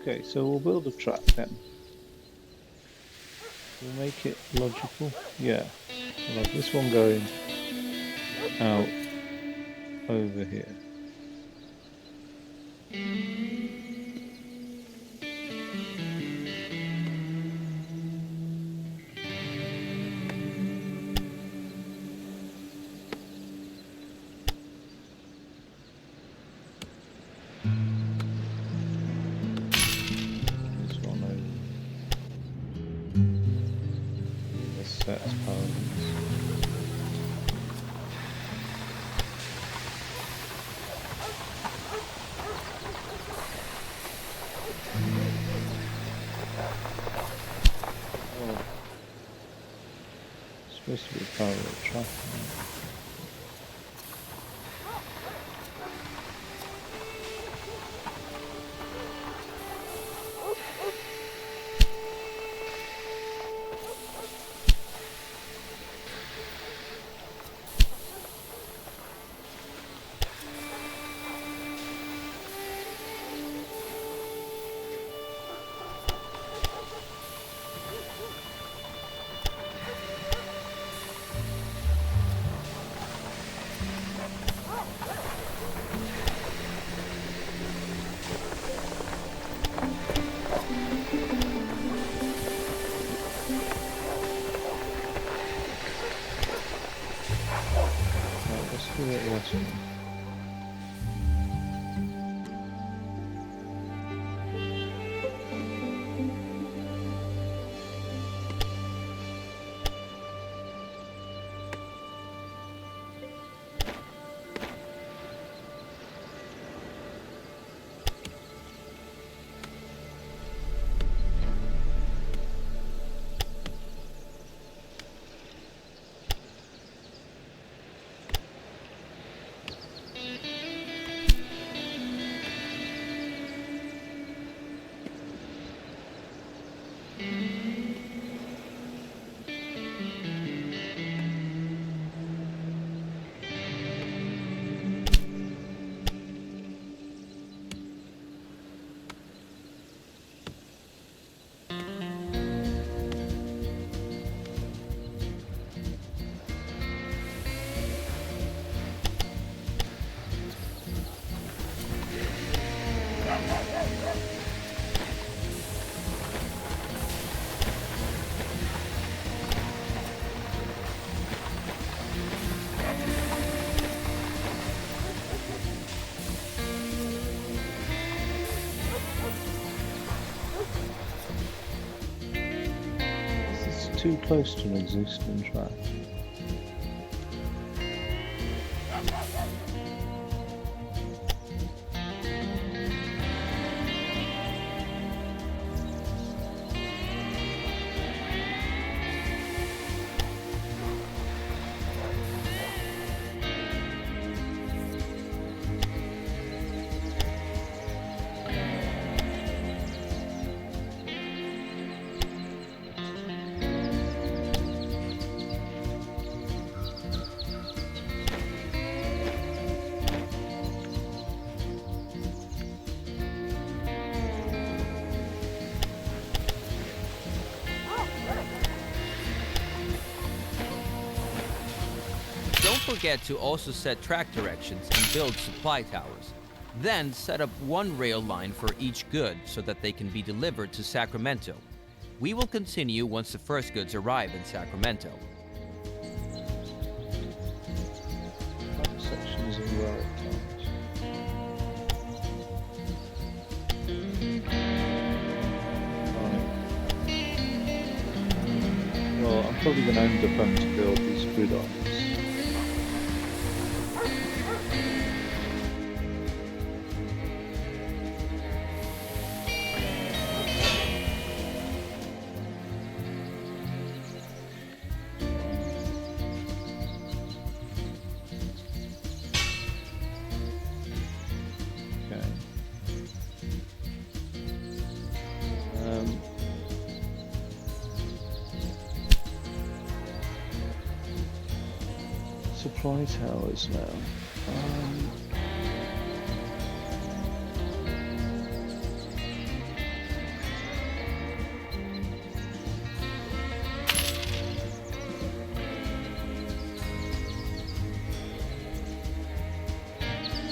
Okay, so we'll build a track then. We'll make it logical. Yeah. We'll have this one going out over here. Supposed to be a parallel track. Isn't it? Right, let's see what it was. This is too close to an existing track. Don't forget to also set track directions and build supply towers. Then set up one rail line for each good so that they can be delivered to Sacramento. We will continue once the first goods arrive in Sacramento. Sections of rail cars. Right. Well, I'm probably going to end up having to build these gridirons. Supply towers now.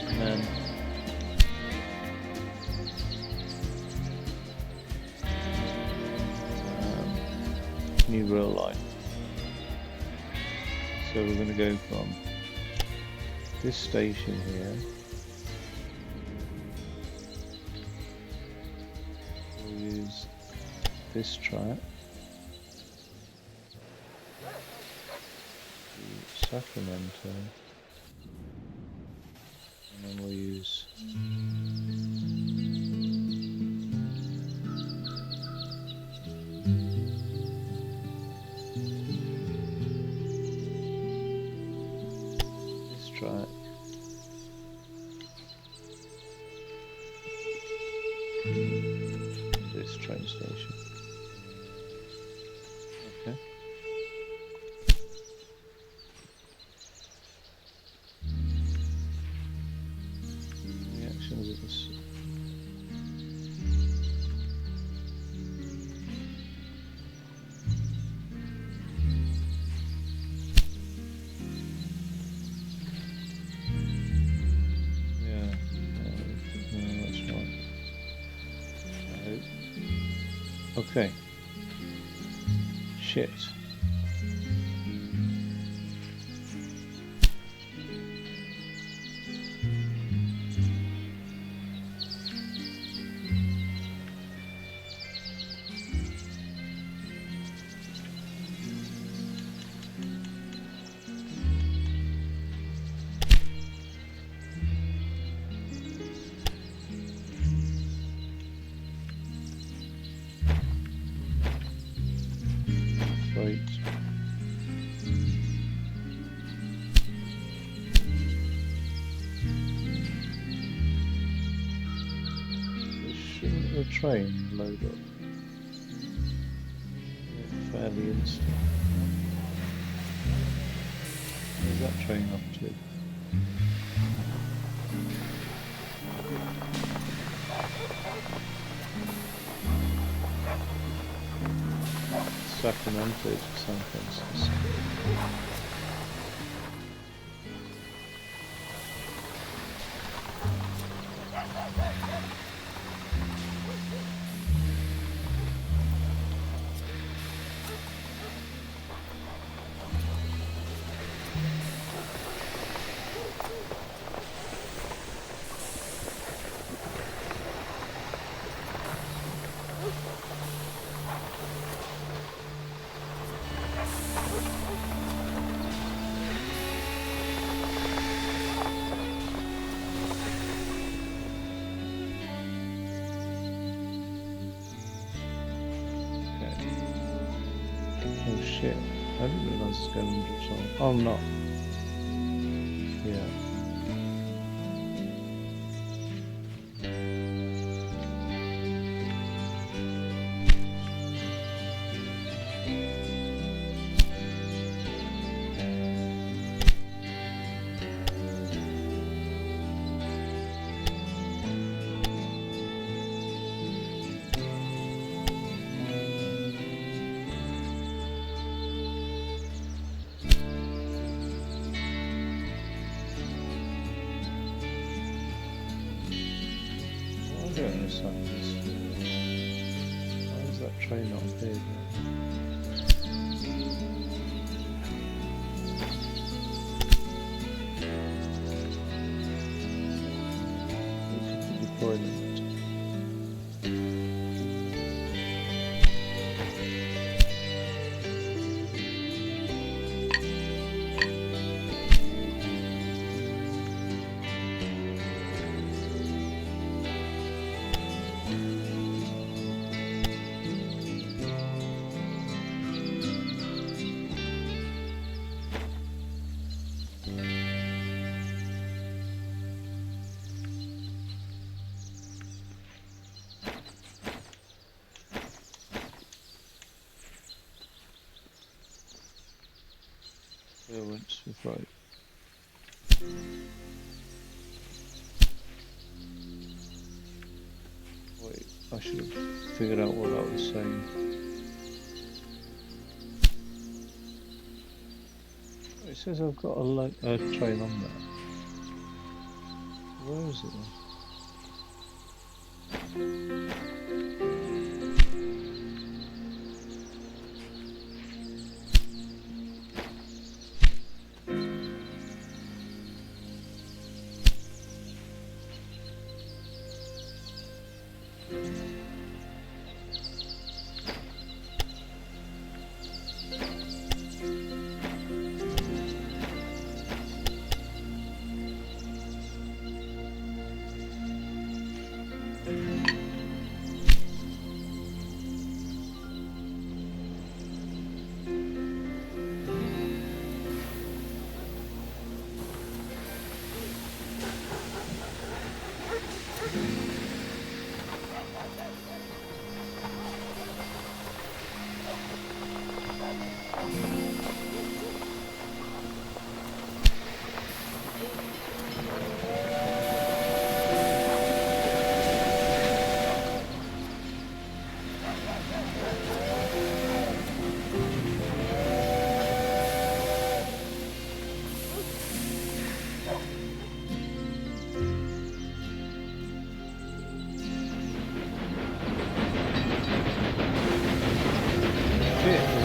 And then new rail line. So we're going to go from this station here. We'll use this track to Sacramento, and then we'll use Okay. Shit. Right. Shouldn't the train load up? Yeah, fairly instant. Where's that train up to? Sacramento to San Francisco. Oh shit, I didn't realise it's going under its own. Oh no. Yeah. I don't understand this. Why is that train not appeared yet? Deployment. Clearance with right. Wait, I should have figured out what that was saying. It says I've got a train on there. Where is it then?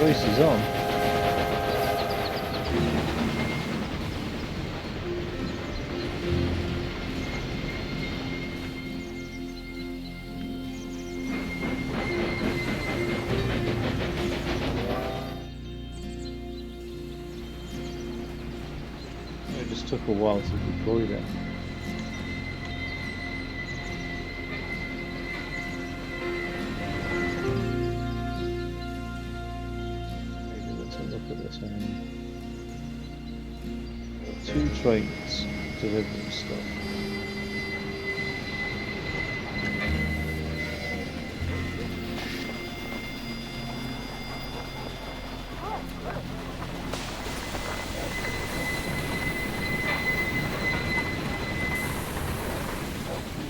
race is on. It just took a while to deploy that. Look at this. 2 trains delivering stuff.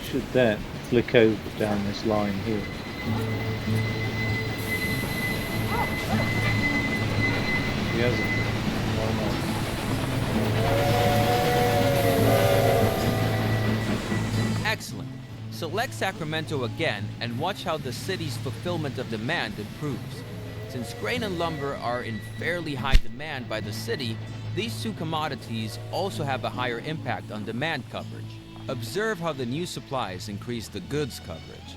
Should then flick over down this line here. He hasn't. Why not? Excellent. Select Sacramento again and watch how the city's fulfillment of demand improves. Since grain and lumber are in fairly high demand by the city, these 2 commodities also have a higher impact on demand coverage. Observe how the new supplies increase the goods coverage.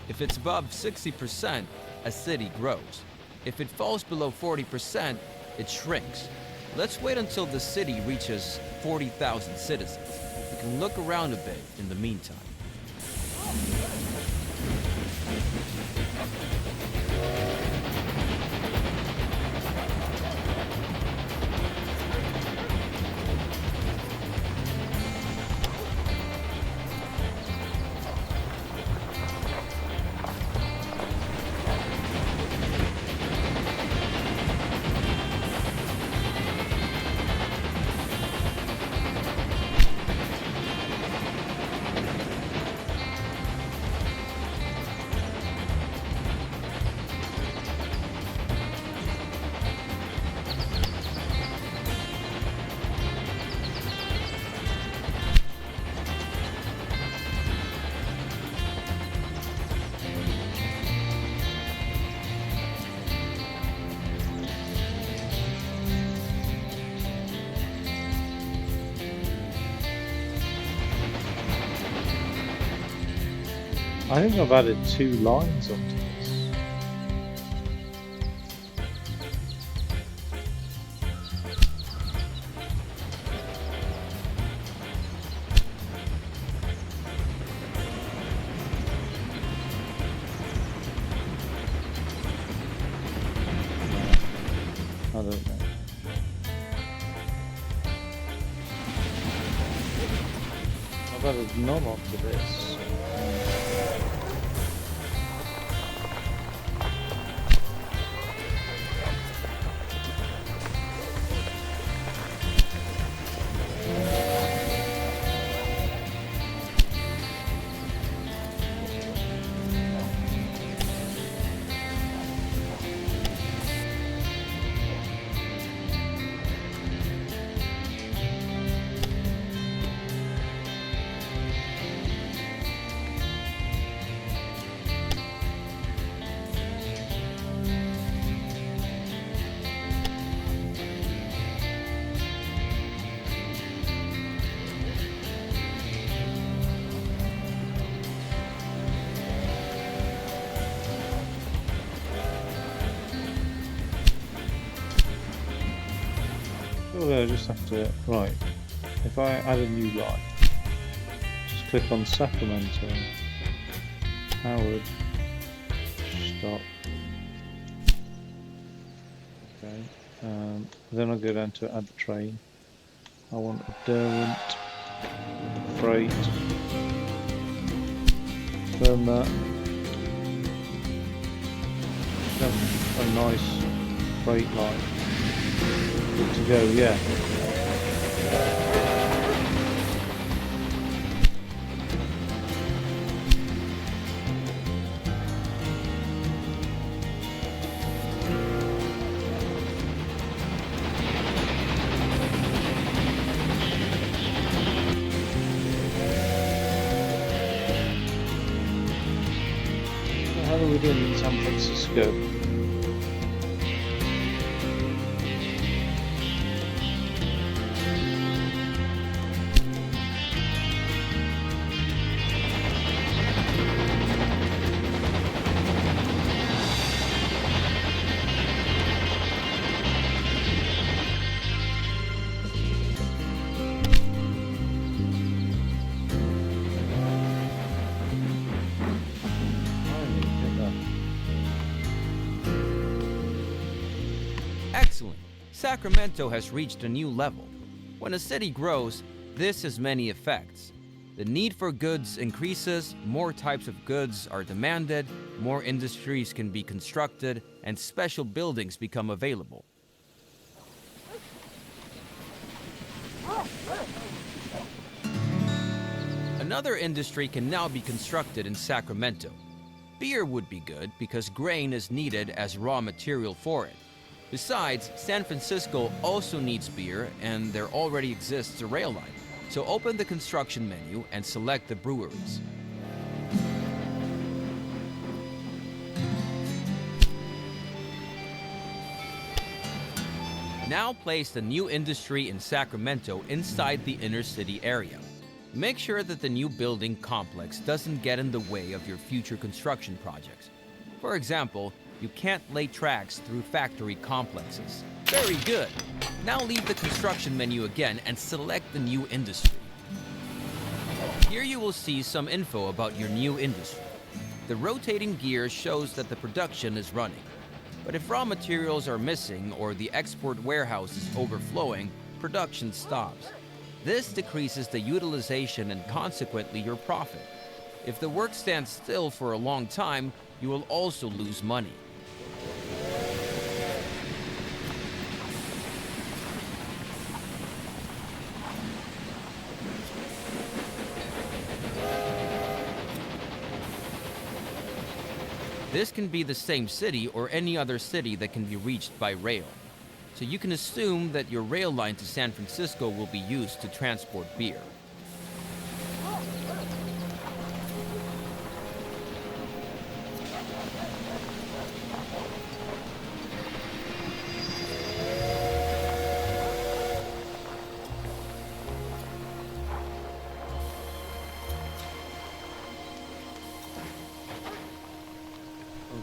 If it's above 60%, a city grows. If it falls below 40%, it shrinks. Let's wait until the city reaches 40,000 citizens. We can look around a bit in the meantime. I think I've added 2 lines onto this. I don't know. I've added none onto this. I just have to, right, if I add a new line, just click on Sacramento, Howard, stop, okay, then I'll go down to add train. I want a Derwent, freight, confirm that, a nice freight line. Good to go, yeah. How are we doing in San Francisco? Excellent. Sacramento has reached a new level. When a city grows, this has many effects. The need for goods increases, more types of goods are demanded, more industries can be constructed, and special buildings become available. Another industry can now be constructed in Sacramento. Beer would be good because grain is needed as raw material for it. Besides, San Francisco also needs beer, and there already exists a rail line. So open the construction menu and select the breweries. Now place the new industry in Sacramento inside the inner city area. Make sure that the new building complex doesn't get in the way of your future construction projects. For example, you can't lay tracks through factory complexes. Very good. Now leave the construction menu again and select the new industry. Here you will see some info about your new industry. The rotating gear shows that the production is running. But if raw materials are missing or the export warehouse is overflowing, production stops. This decreases the utilization and consequently your profit. If the work stands still for a long time, you will also lose money. This can be the same city or any other city that can be reached by rail. So you can assume that your rail line to San Francisco will be used to transport beer.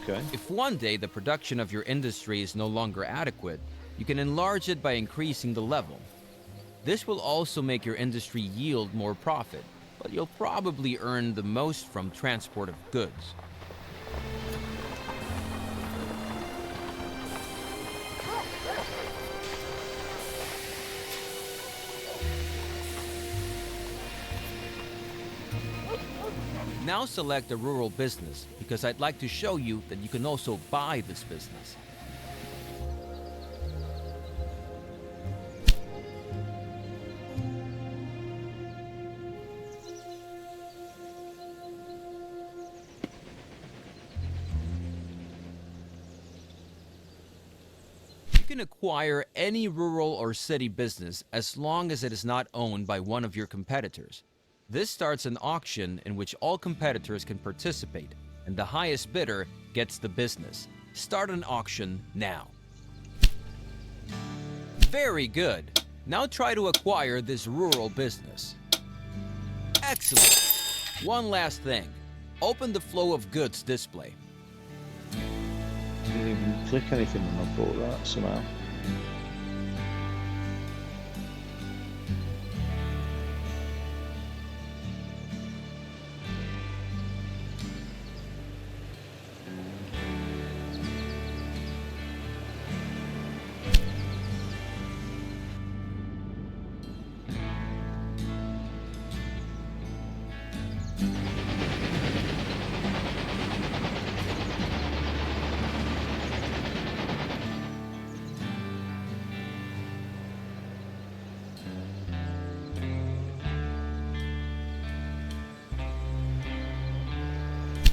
Okay. If one day the production of your industry is no longer adequate, you can enlarge it by increasing the level. This will also make your industry yield more profit, but you'll probably earn the most from transport of goods. Now select a rural business because I'd like to show you that you can also buy this business. You can acquire any rural or city business as long as it is not owned by one of your competitors. This starts an auction in which all competitors can participate, and the highest bidder gets the business. Start an auction now. Very good. Now try to acquire this rural business. Excellent. One last thing. Open the flow of goods display. I didn't even click anything when I bought that somehow.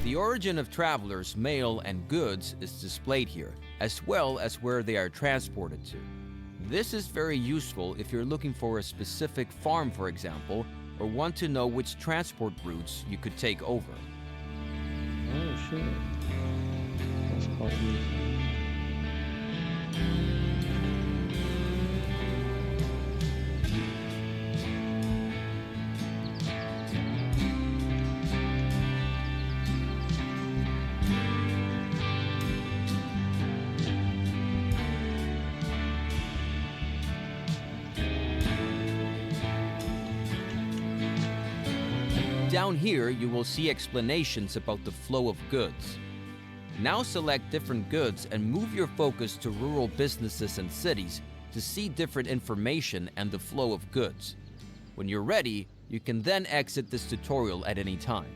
The origin of travelers, mail, and goods is displayed here, as well as where they are transported to. This is very useful if you're looking for a specific farm, for example, or want to know which transport routes you could take over. Oh, shit. That's quite useful. Down here, you will see explanations about the flow of goods. Now select different goods and move your focus to rural businesses and cities to see different information and the flow of goods. When you're ready, you can then exit this tutorial at any time.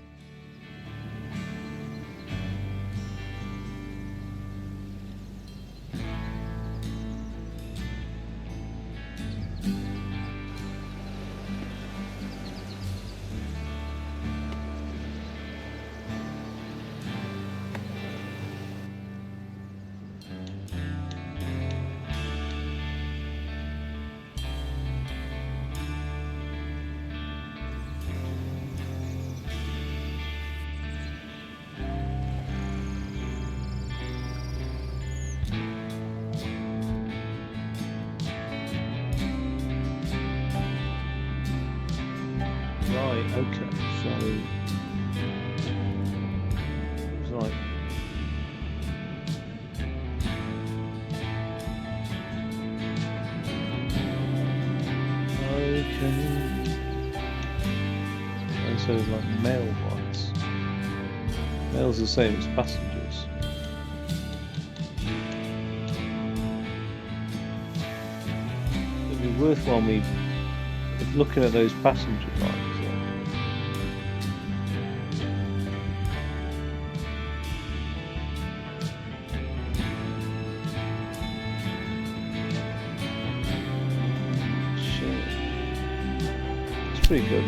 Right, okay, so it's like okay. And so it's like mail wise. Mail's the same as passengers. It'd be worthwhile me looking at those passenger lines. Pretty good.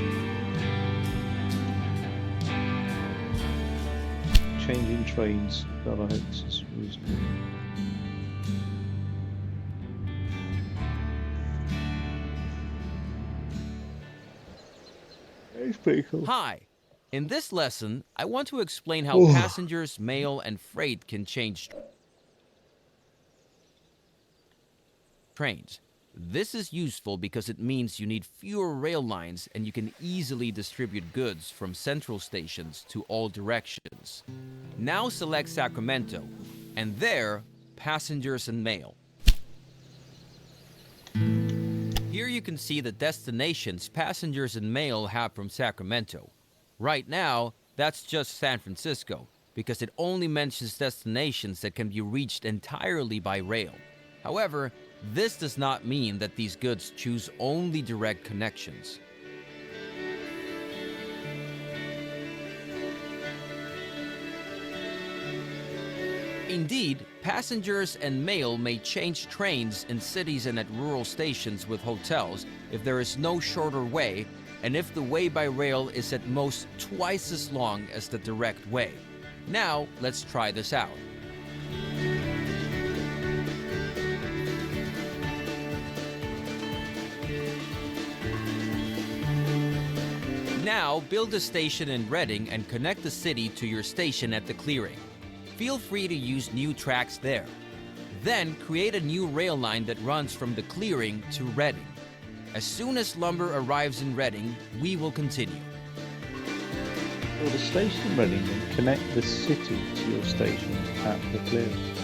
Changing trains, that I hope this is reasonable. It's pretty cool. Hi! In this lesson, I want to explain how passengers, mail, and freight can change trains. This is useful because it means you need fewer rail lines and you can easily distribute goods from central stations to all directions. Now select Sacramento, and there, passengers and mail. Here you can see the destinations passengers and mail have from Sacramento. Right now, that's just San Francisco, because it only mentions destinations that can be reached entirely by rail. However, this does not mean that these goods choose only direct connections. Indeed, passengers and mail may change trains in cities and at rural stations with hotels if there is no shorter way and if the way by rail is at most twice as long as the direct way. Now, let's try this out. Now, build a station in Reading and connect the city to your station at the clearing. Feel free to use new tracks there. Then, create a new rail line that runs from the clearing to Reading. As soon as lumber arrives in Reading, we will continue. Build a station in Reading and connect the city to your station at the clearing.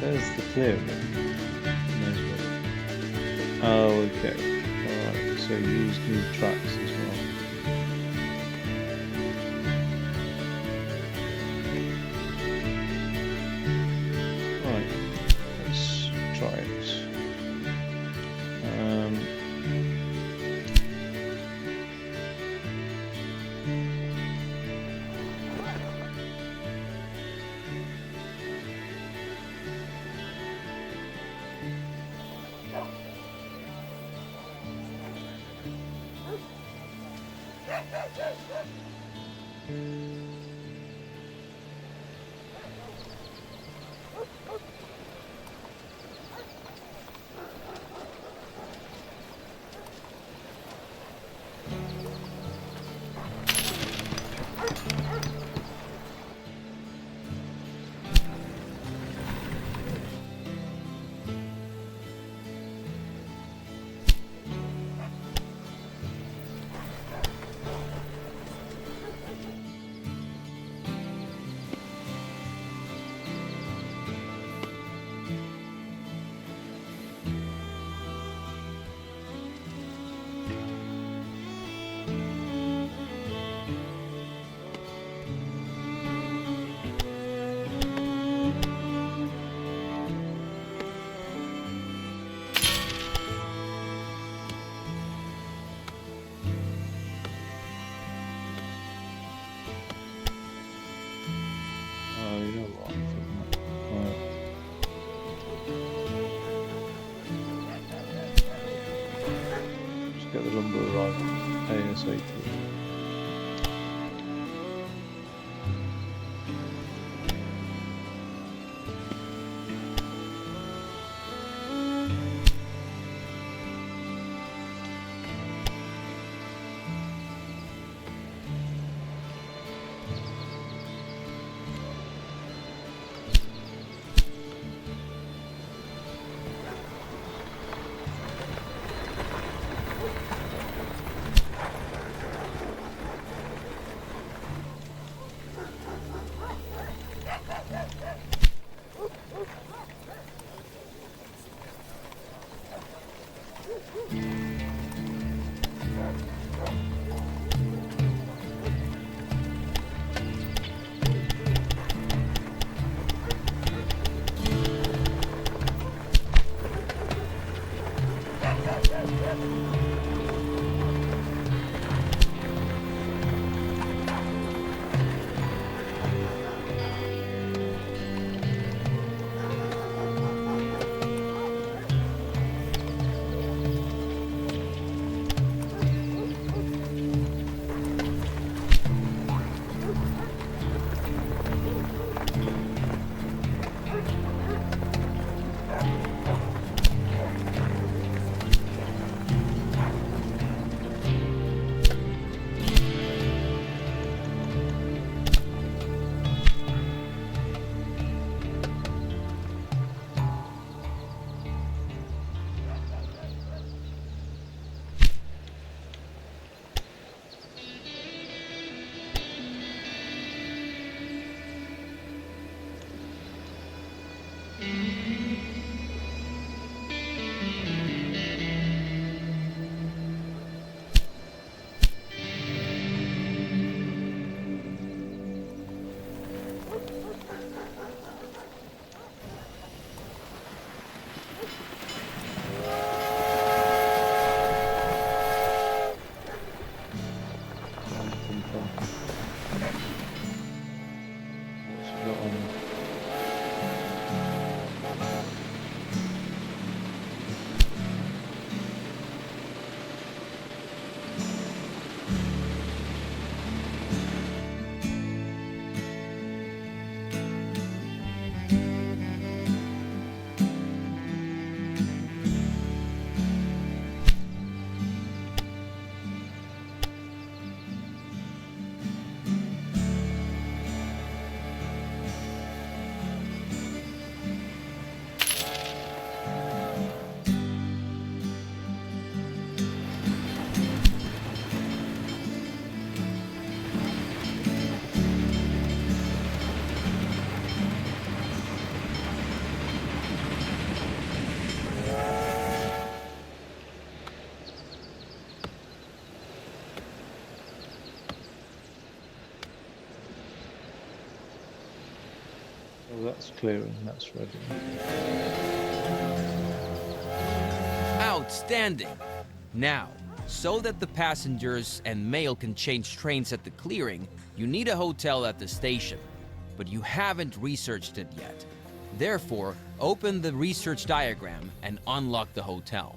There's the clearing. Oh, okay. Alright, so use new tracks as well. Right, let's try it. Oh, you know what? Right. Just get the lumber arriving ASAP. So that's clearing, that's ready. Outstanding! Now, so that the passengers and mail can change trains at the clearing, you need a hotel at the station. But you haven't researched it yet. Therefore, open the research diagram and unlock the hotel.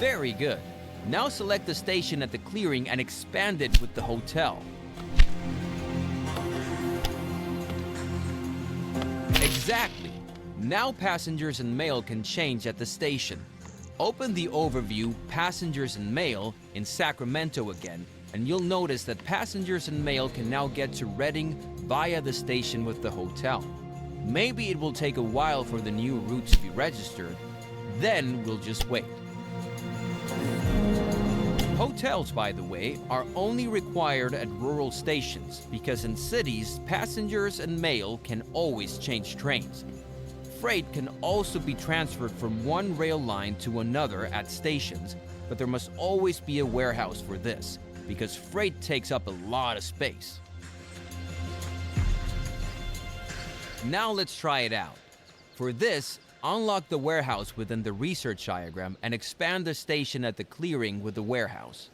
Very good. Now select the station at the clearing and expand it with the hotel. Exactly. Now passengers and mail can change at the station. Open the overview Passengers and Mail in Sacramento again, and you'll notice that passengers and mail can now get to Redding via the station with the hotel. Maybe it will take a while for the new route to be registered. Then we'll just wait. Hotels, by the way, are only required at rural stations because in cities, passengers and mail can always change trains. Freight can also be transferred from one rail line to another at stations, but there must always be a warehouse for this because freight takes up a lot of space. Now let's try it out. For this, unlock the warehouse within the research diagram and expand the station at the clearing with the warehouse.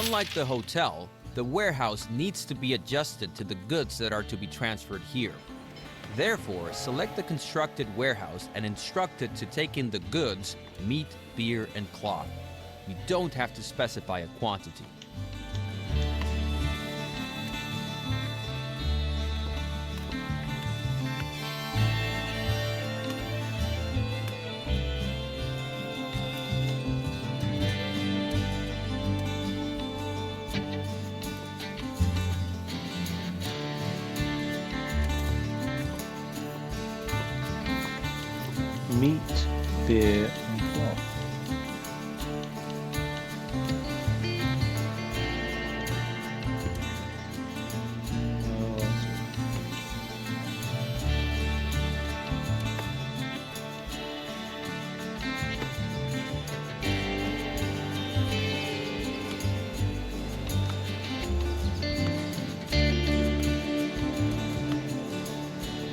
Unlike the hotel, the warehouse needs to be adjusted to the goods that are to be transferred here. Therefore, select the constructed warehouse and instruct it to take in the goods, meat, beer, and cloth. You don't have to specify a quantity. Meat, beer, and cloth. Oh, I see.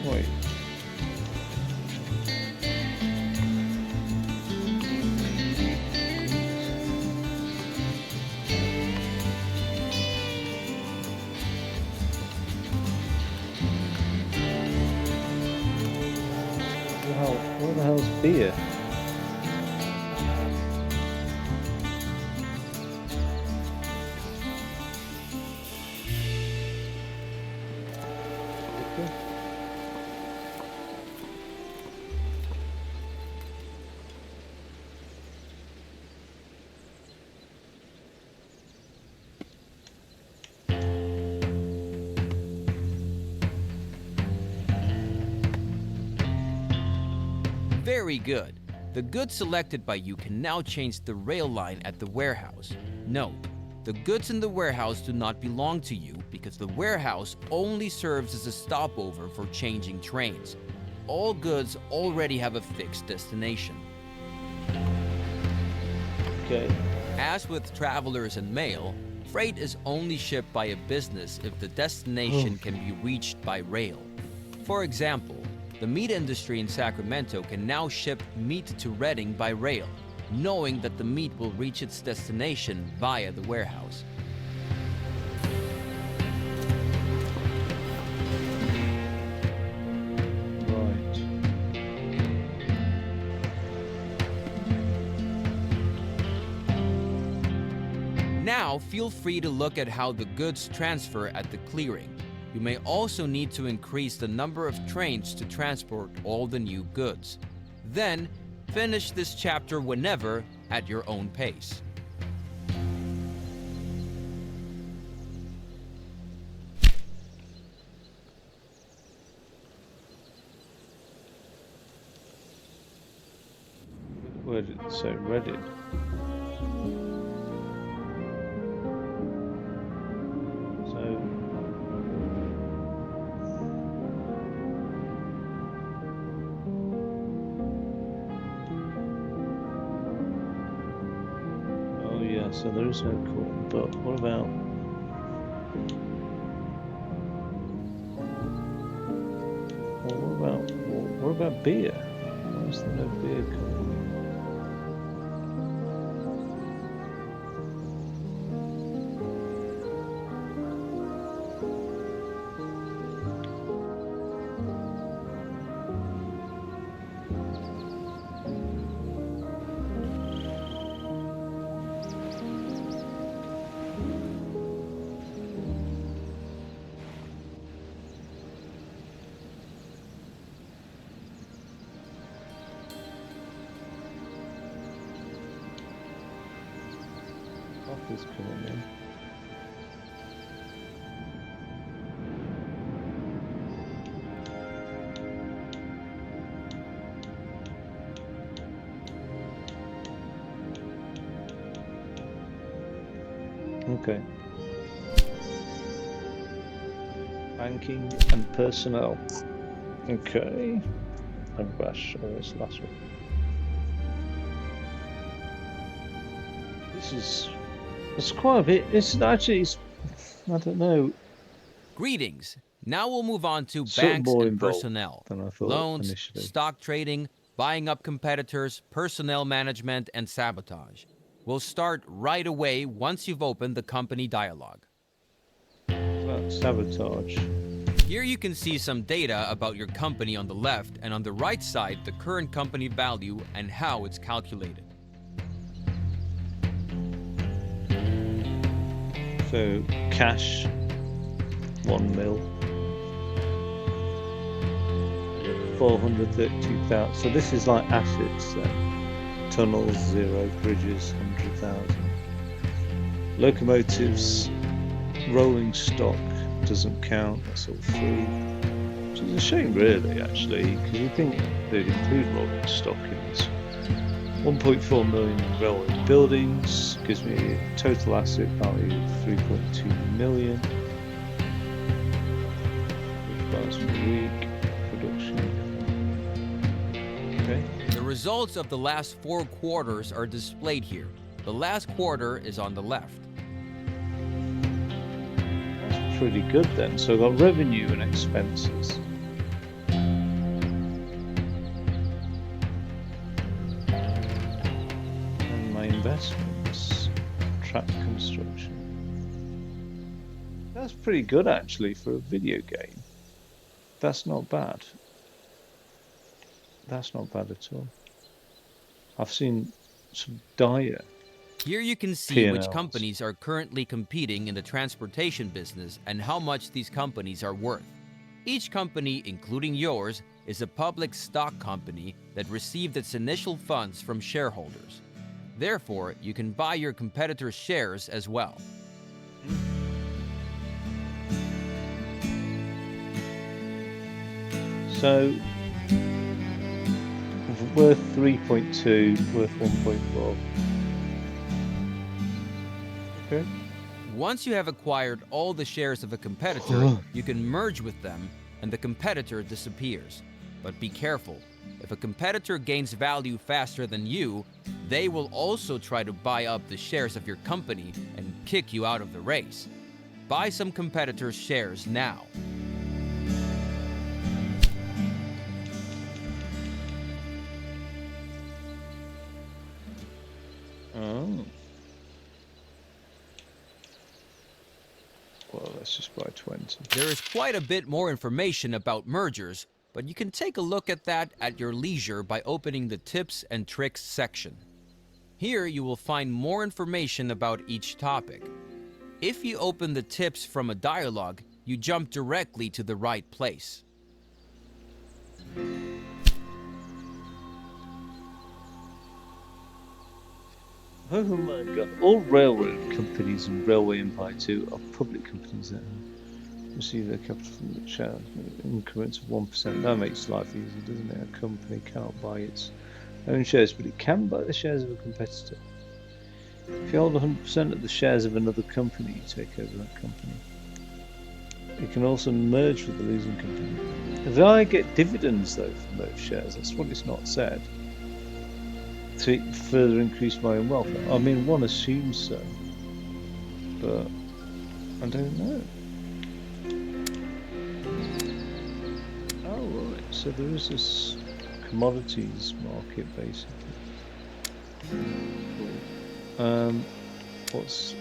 Wait. What the hell's beer? Okay. Very good. The goods selected by you can now change the rail line at the warehouse. Note, the goods in the warehouse do not belong to you because the warehouse only serves as a stopover for changing trains. All goods already have a fixed destination. Okay. As with travelers and mail, freight is only shipped by a business if the destination can be reached by rail. For example, the meat industry in Sacramento can now ship meat to Redding by rail, knowing that the meat will reach its destination via the warehouse. Right. Now, feel free to look at how the goods transfer at the clearing. You may also need to increase the number of trains to transport all the new goods. Then, finish this chapter whenever at your own pace. Where did it say Reddit? So. Oh yeah, so there is no corn, but what about? Well, what about beer? Why is there no beer coming? Coffee's coming in. Okay. Banking and personnel. Okay. And Bash, this last one. It's quite a bit. It's actually, I don't know. Greetings. Now we'll move on to Sort of banks more and involved personnel. than I thought Loans, initially. stock trading, buying up competitors, personnel management, and sabotage. will start right away once you've opened the company dialog. That's sabotage. Here you can see some data about your company on the left, and on the right side, the current company value and how it's calculated. So cash, 1 mil, 432,000. So this is like assets then. Tunnels, 0. Bridges, 100,000. Locomotives, rolling stock doesn't count. That's all free. Which is a shame, really, actually, because you think they'd include rolling stock in this. 1.4 million in railway buildings gives me a total asset value of 3.2 million. 5,000 a week production. Okay. The results of the last 4 quarters are displayed here. The last quarter is on the left. That's pretty good then. So I've got revenue and expenses. Investments, track construction. That's pretty good actually for a video game. That's not bad. That's not bad at all. I've seen some dire. Here you can see P&Ls. which companies are currently competing in the transportation business and how much these companies are worth. Each company, including yours, is a public stock company that received its initial funds from shareholders. Therefore, you can buy your competitors' shares as well. So, worth 3.2, worth 1.4. Okay. Once you have acquired all the shares of a competitor, you can merge with them and the competitor disappears. But be careful. If a competitor gains value faster than you, they will also try to buy up the shares of your company and kick you out of the race. Buy some competitors' shares now. Oh. Well, let's just buy 20. There is quite a bit more information about mergers, but you can take a look at that at your leisure by opening the Tips and Tricks section. Here you will find more information about each topic. If you open the tips from a dialog, you jump directly to the right place. Oh my god. All railroad companies and Railway Empire 2 are public companies that receive their capital from the share increments of 1%. That makes life easy, doesn't it? A company cannot buy its own shares, but it can buy the shares of a competitor. If you hold 100% of the shares of another company, you take over that company. You can also merge with the losing company. If I get dividends though from those shares, that's what it's not said. To further increase my own wealth. I mean, one assumes so, but I don't know. Oh right, so there is this commodities market basically. We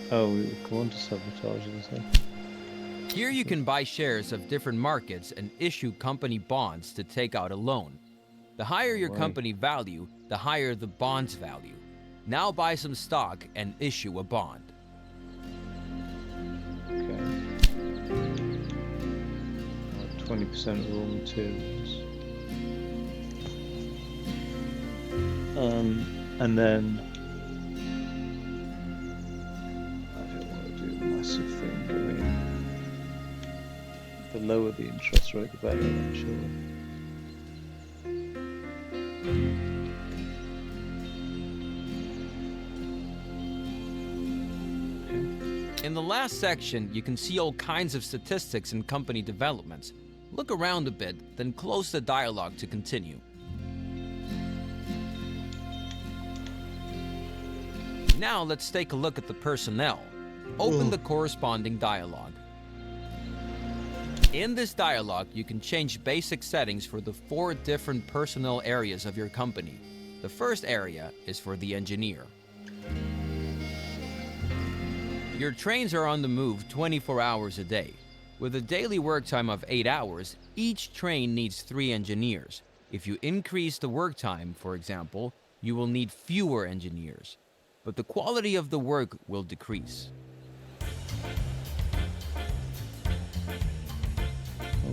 will go on to sabotage as well. Here you can buy shares of different markets and issue company bonds to take out a loan. The higher your company value, the higher the bond's value. Now buy some stock and issue a bond. Okay. 20% of raw materials. And then I don't want to do a massive thing going. The lower the interest rate, the better, I'm sure. In the last section, you can see all kinds of statistics and company developments. Look around a bit, then close the dialog to continue. Now let's take a look at the personnel. Open the corresponding dialog. In this dialog, you can change basic settings for the 4 different personnel areas of your company. The first area is for the engineer. Your trains are on the move 24 hours a day. With a daily work time of 8 hours, each train needs 3 engineers. If you increase the work time, for example, you will need fewer engineers, but the quality of the work will decrease.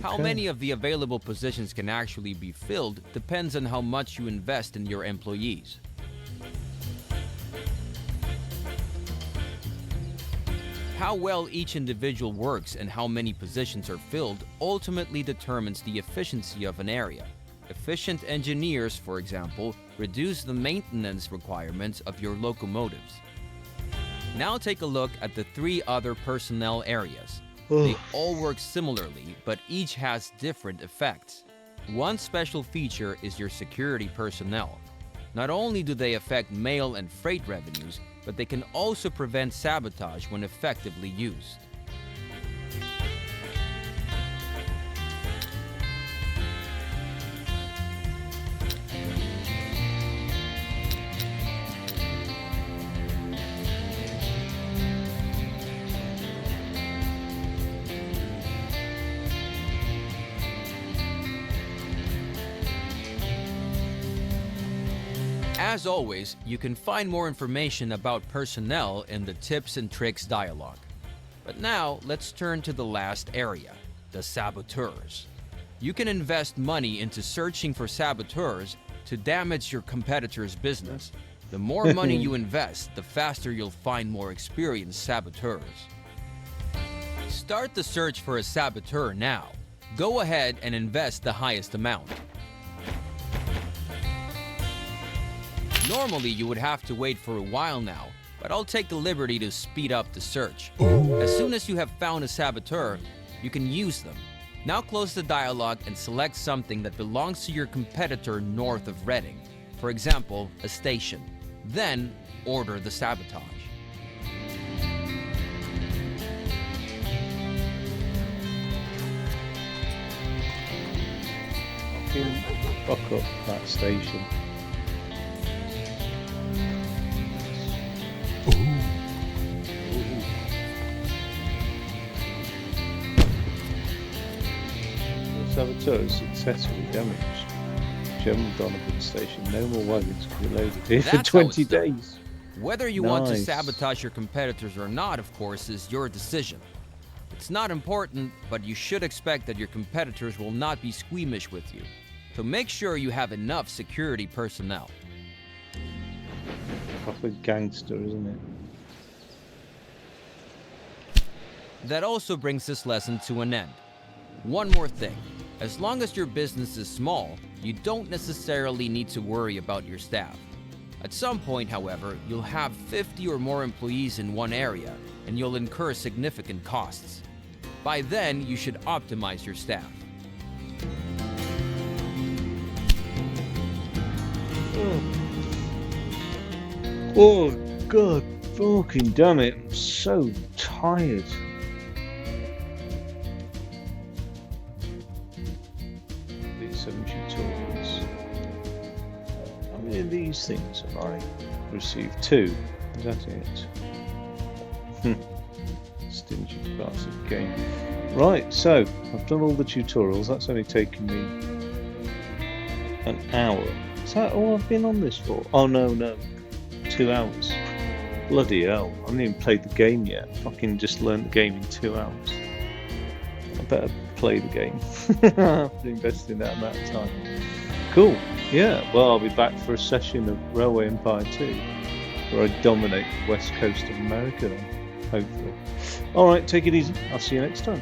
How Okay. many of the available positions can actually be filled depends on how much you invest in your employees. How well each individual works and how many positions are filled ultimately determines the efficiency of an area. Efficient engineers, for example, reduce the maintenance requirements of your locomotives. Now take a look at the 3 other personnel areas. They all work similarly, but each has different effects. One special feature is your security personnel. Not only do they affect mail and freight revenues, but they can also prevent sabotage when effectively used. As always, you can find more information about personnel in the Tips and Tricks dialogue. But now, let's turn to the last area, the saboteurs. You can invest money into searching for saboteurs to damage your competitor's business. The more money you invest, the faster you'll find more experienced saboteurs. Start the search for a saboteur now. Go ahead and invest the highest amount. Normally, you would have to wait for a while now, but I'll take the liberty to speed up the search. As soon as you have found a saboteur, you can use them. Now close the dialogue and select something that belongs to your competitor north of Reading. For example, a station. Then, order the sabotage. Fucking fuck up that station. Saboteurs successfully damaged German Donovan station. No more wagons can be loaded here for That's how 20 it's done. days. Whether you want to Nice. sabotage your competitors or not, of course, is your decision. It's not important, but you should expect that your competitors will not be squeamish with you. So make sure you have enough security personnel. Proper gangster, isn't it? That also brings this lesson to an end. One more thing. As long as your business is small, you don't necessarily need to worry about your staff. At some point, however, you'll have 50 or more employees in one area, and you'll incur significant costs. By then, you should optimize your staff. Oh, God fucking damn it. I'm so tired. These 7 tutorials. How many of these things have I received? 2. Is that it? Stingy bastard game. Right, so I've done all the tutorials. That's only taken me an hour. Is that all I've been on this for? Oh no, 2 hours. Bloody hell, I haven't even played the game yet. Fucking just learned the game in 2 hours. I better play the game. I've invested in that amount of time. Cool. Yeah, well, I'll be back for a session of Railway Empire 2, where I dominate the west coast of America then, hopefully. Alright, take it easy. I'll see you next time.